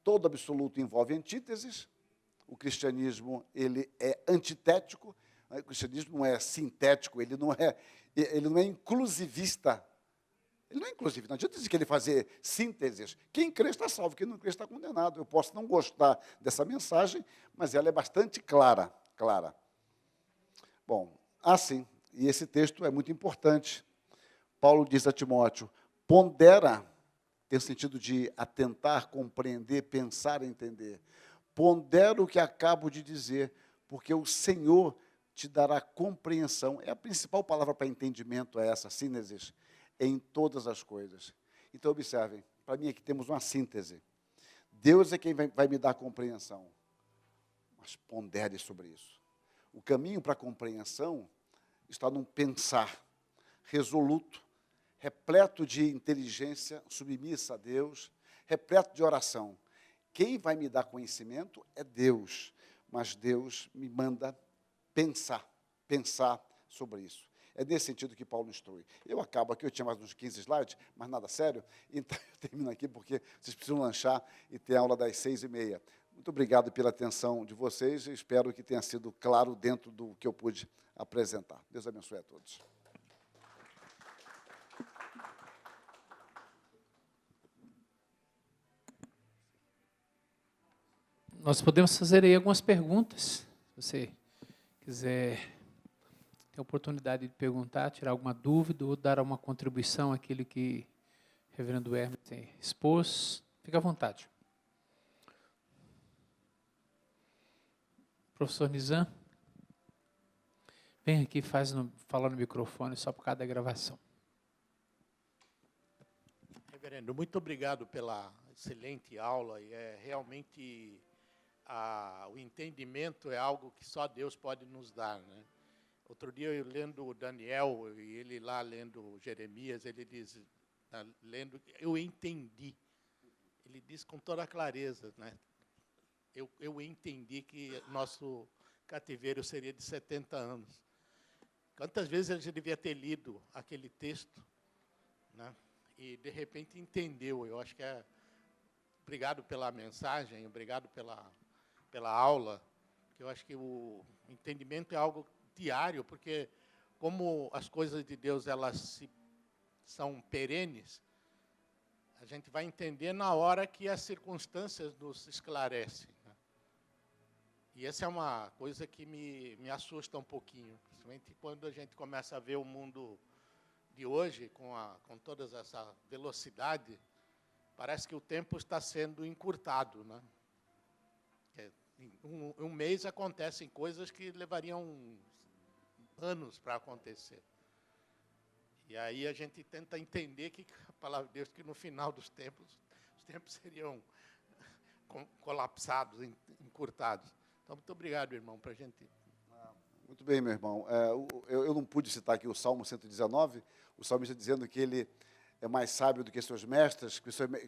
Todo absoluto envolve antíteses. O cristianismo, ele é antitético. O cristianismo não é sintético, ele não é inclusivista. Ele não é inclusivo, não adianta dizer que ele fazer sínteses. Quem crê está salvo, quem não crê está condenado. Eu posso não gostar dessa mensagem, mas ela é bastante clara. Bom, assim, e esse texto é muito importante. Paulo diz a Timóteo, pondera, tem o sentido de atentar, compreender, pensar, entender. Pondera o que acabo de dizer, porque o Senhor te dará compreensão. É a principal palavra para entendimento, é essa, sínesis, em todas as coisas. Então, observem, para mim aqui temos uma síntese. Deus é quem vai me dar compreensão. Mas pondere sobre isso. O caminho para a compreensão está num pensar resoluto, repleto de inteligência, submissa a Deus, repleto de oração. Quem vai me dar conhecimento é Deus, mas Deus me manda pensar sobre isso. É nesse sentido que Paulo instrui. Eu acabo aqui, eu tinha mais uns 15 slides, mas nada sério, então eu termino aqui porque vocês precisam lanchar e ter aula das 6h30. Muito obrigado pela atenção de vocês e espero que tenha sido claro dentro do que eu pude apresentar. Deus abençoe a todos. Nós podemos fazer aí algumas perguntas, se você quiser ter a oportunidade de perguntar, tirar alguma dúvida ou dar uma contribuição àquilo que o reverendo Hermes expôs. Fique à vontade. Professor Nizam, vem aqui e fala no microfone só por causa da gravação. Reverendo, muito obrigado pela excelente aula. E realmente o entendimento é algo que só Deus pode nos dar, né? Outro dia, eu lendo o Daniel, e ele lá lendo Jeremias, ele diz, eu entendi. Ele diz com toda a clareza, né? Eu entendi que nosso cativeiro seria de 70 anos. Quantas vezes ele já devia ter lido aquele texto, né? E, de repente, entendeu. Eu acho que obrigado pela mensagem, obrigado pela aula, que eu acho que o entendimento é algo diário, porque como as coisas de Deus são perenes, a gente vai entender na hora que as circunstâncias nos esclarecem, né? E essa é uma coisa que me assusta um pouquinho, principalmente quando a gente começa a ver o mundo de hoje, com toda essa velocidade, parece que o tempo está sendo encurtado, né? Em um mês acontecem coisas que levariam anos para acontecer. E aí a gente tenta entender que a palavra de Deus, que no final dos tempos, os tempos seriam colapsados, encurtados. Então, muito obrigado, irmão, para a gente... Muito bem, meu irmão. Eu não pude citar aqui o Salmo 119, o salmista dizendo que ele é mais sábio do que seus mestres,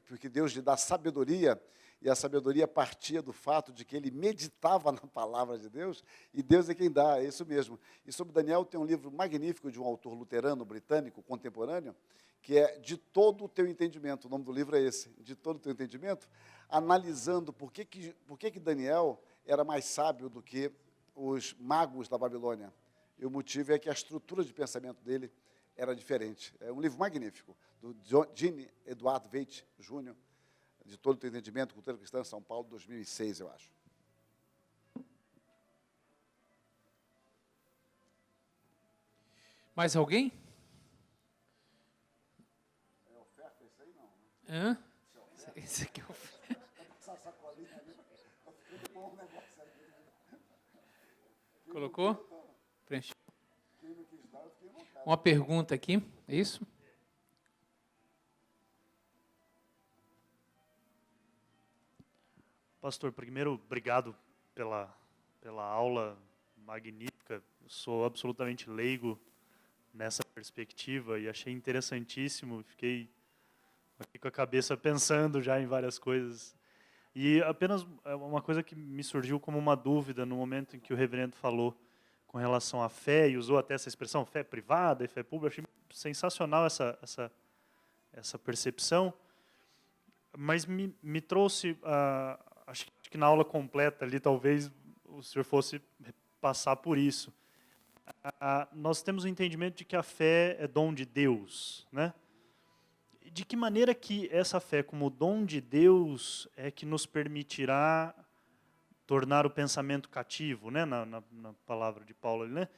porque Deus lhe dá sabedoria, e a sabedoria partia do fato de que ele meditava na palavra de Deus, e Deus é quem dá, é isso mesmo. E sobre Daniel tem um livro magnífico de um autor luterano, britânico, contemporâneo, que é De Todo o Teu Entendimento. O nome do livro é esse, De Todo o Teu Entendimento, analisando por que Daniel era mais sábio do que os magos da Babilônia. E o motivo é que a estrutura de pensamento dele era diferente. É um livro magnífico, do Gene Eduardo Veit Jr., De Todo o Teu Entendimento, Cultura Cristã, São Paulo, 2006, eu acho. Mais alguém? É oferta isso aí, não? Hã? Esse aqui é oferta. Colocou? Preencheu. Uma pergunta aqui, é isso? Pastor, primeiro, obrigado pela aula magnífica. Eu sou absolutamente leigo nessa perspectiva e achei interessantíssimo. Fiquei aqui com a cabeça pensando já em várias coisas. E apenas uma coisa que me surgiu como uma dúvida no momento em que o reverendo falou com relação à fé, e usou até essa expressão, fé privada e fé pública. Achei sensacional essa percepção, mas me trouxe, acho que na aula completa ali, talvez o senhor fosse passar por isso. Nós temos o entendimento de que a fé é dom de Deus, né? De que maneira que essa fé, como dom de Deus, é que nos permitirá tornar o pensamento cativo, né? Na palavra de Paulo, né?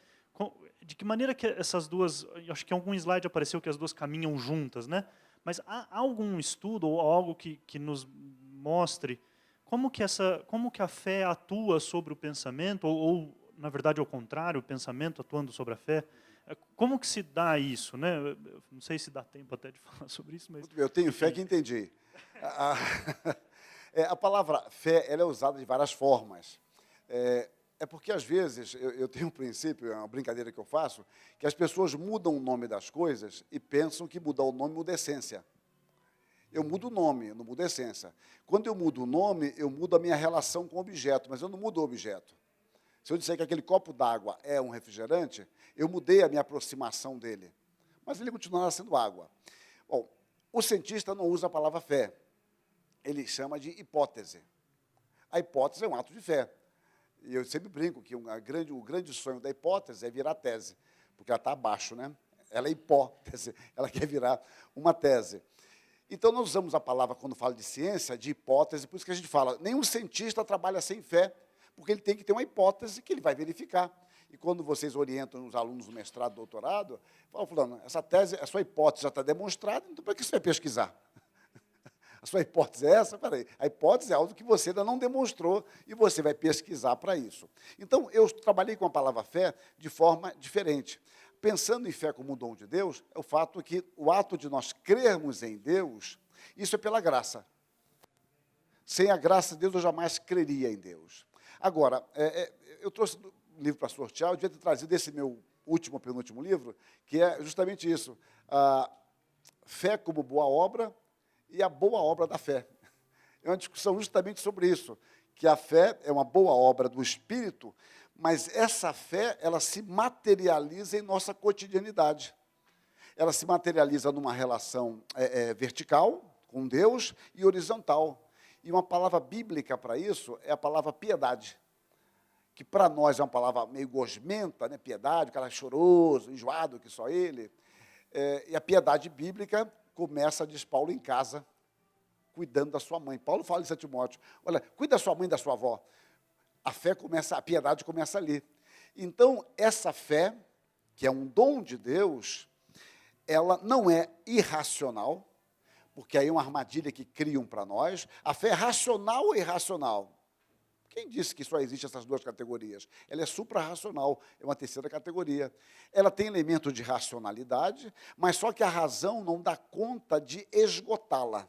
De que maneira que essas duas, acho que em algum slide apareceu que as duas caminham juntas, né? Mas há algum estudo ou algo que nos mostre como que a fé atua sobre o pensamento, ou na verdade ao contrário, o pensamento atuando sobre a fé? Como que se dá isso, né? Não sei se dá tempo até de falar sobre isso, mas... Muito bem, eu tenho fé que entendi. A palavra fé, ela é usada de várias formas. É porque, às vezes, eu tenho um princípio, é uma brincadeira que eu faço, que as pessoas mudam o nome das coisas e pensam que mudar o nome muda a essência. Eu mudo o nome, eu não mudo a essência. Quando eu mudo o nome, eu mudo a minha relação com o objeto, mas eu não mudo o objeto. Se eu disser que aquele copo d'água é um refrigerante, eu mudei a minha aproximação dele, mas ele continuará sendo água. Bom, o cientista não usa a palavra fé, ele chama de hipótese. A hipótese é um ato de fé. E eu sempre brinco que o grande sonho da hipótese é virar tese, porque ela está abaixo, né? Ela é hipótese, ela quer virar uma tese. Então, nós usamos a palavra, quando fala de ciência, de hipótese, por isso que a gente fala, nenhum cientista trabalha sem fé, porque ele tem que ter uma hipótese que ele vai verificar. E quando vocês orientam os alunos do mestrado, doutorado, falam, fulano, essa tese, a sua hipótese já está demonstrada, então para que você vai pesquisar? A sua hipótese é essa? Peraí, a hipótese é algo que você ainda não demonstrou e você vai pesquisar para isso. Então, eu trabalhei com a palavra fé de forma diferente. Pensando em fé como um dom de Deus, é o fato que o ato de nós crermos em Deus Isso é pela graça. Sem a graça de Deus, eu jamais creria em Deus. Agora, eu trouxe um livro para sortear, eu devia ter trazido esse meu último, penúltimo livro, que é justamente isso, a fé como boa obra e a boa obra da fé. É uma discussão justamente sobre isso, que a fé é uma boa obra do Espírito, mas essa fé, ela se materializa em nossa cotidianidade. Ela se materializa numa relação vertical com Deus e horizontal. E uma palavra bíblica para isso é a palavra piedade, que para nós é uma palavra meio gosmenta, né? Piedade, o cara é choroso, enjoado, que só ele. E a piedade bíblica começa, diz Paulo, em casa, cuidando da sua mãe. Paulo fala isso a Timóteo, olha, cuida da sua mãe e da sua avó. A piedade começa ali. Então, essa fé, que é um dom de Deus, ela não é irracional, porque aí é uma armadilha que criam para nós. A fé é racional ou irracional? Quem disse que só existem essas duas categorias? Ela é suprarracional, é uma terceira categoria. Ela tem elementos de racionalidade, mas só que a razão não dá conta de esgotá-la.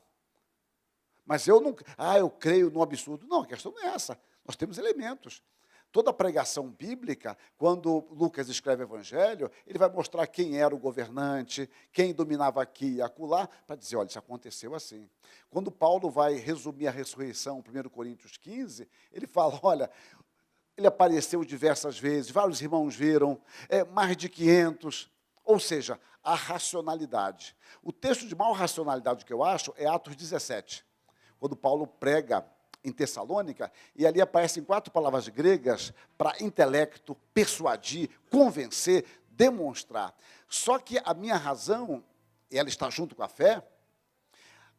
Mas eu creio no absurdo. Não, a questão não é essa. Nós temos elementos. Toda a pregação bíblica, quando Lucas escreve o Evangelho, ele vai mostrar quem era o governante, quem dominava aqui e acolá, para dizer, olha, isso aconteceu assim. Quando Paulo vai resumir a ressurreição, 1 Coríntios 15, ele fala, olha, ele apareceu diversas vezes, vários irmãos viram, mais de 500, ou seja, a racionalidade. O texto de maior racionalidade que eu acho é Atos 17, quando Paulo prega em Tessalônica, e ali aparecem 4 palavras gregas para intelecto, persuadir, convencer, demonstrar. Só que a minha razão, e ela está junto com a fé,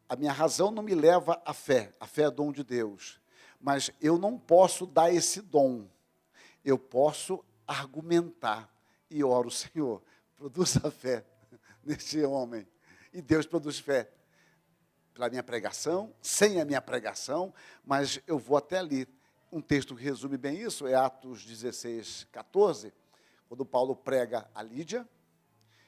a minha razão não me leva à fé. A fé é dom de Deus. Mas eu não posso dar esse dom. Eu posso argumentar. E oro, Senhor, produz a fé neste homem. E Deus produz fé. Pela minha pregação, sem a minha pregação, mas eu vou até ali. Um texto que resume bem isso é Atos 16, 14, quando Paulo prega a Lídia,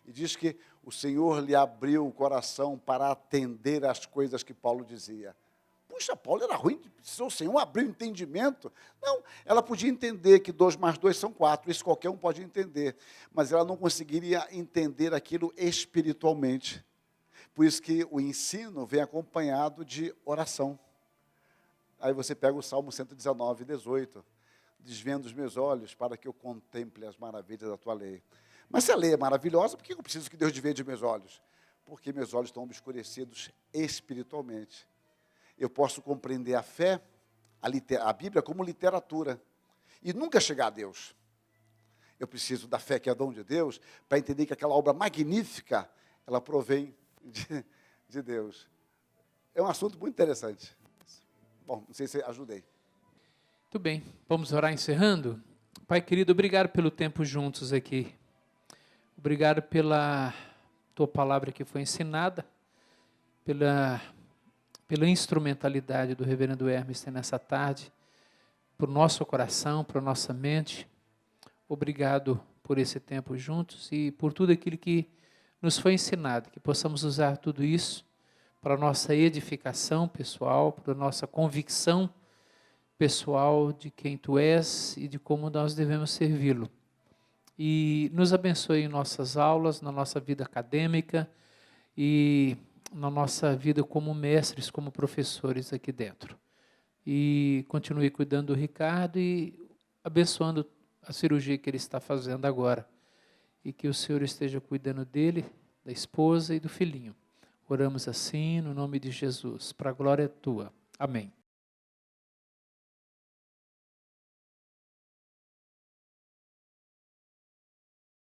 e diz que o Senhor lhe abriu o coração para atender às coisas que Paulo dizia. Puxa, Paulo era ruim, o Senhor abriu o entendimento. Não, ela podia entender que 2 mais 2 são 4, isso qualquer um pode entender, mas ela não conseguiria entender aquilo espiritualmente. Por isso que o ensino vem acompanhado de oração. Aí você pega o Salmo 119, 18. Desvendo os meus olhos para que eu contemple as maravilhas da tua lei. Mas se a lei é maravilhosa, por que eu preciso que Deus desvende meus olhos? Porque meus olhos estão obscurecidos espiritualmente. Eu posso compreender a fé, a Bíblia, como literatura. E nunca chegar a Deus. Eu preciso da fé que é dom de Deus, para entender que aquela obra magnífica, ela provém de Deus. É um assunto muito interessante. Bom, não sei se ajudei. Muito bem, vamos orar encerrando? Pai querido, obrigado pelo tempo juntos aqui. Obrigado pela tua palavra que foi ensinada, pela instrumentalidade do reverendo Hermes nessa tarde, por nosso coração, por nossa mente. Obrigado por esse tempo juntos e por tudo aquilo que nos foi ensinado, que possamos usar tudo isso para a nossa edificação pessoal, para a nossa convicção pessoal de quem Tu és e de como nós devemos servi-lo. E nos abençoe em nossas aulas, na nossa vida acadêmica e na nossa vida como mestres, como professores aqui dentro. E continue cuidando do Ricardo e abençoando a cirurgia que ele está fazendo agora. E que o Senhor esteja cuidando dele, da esposa e do filhinho. Oramos assim, no nome de Jesus, para a glória tua. Amém.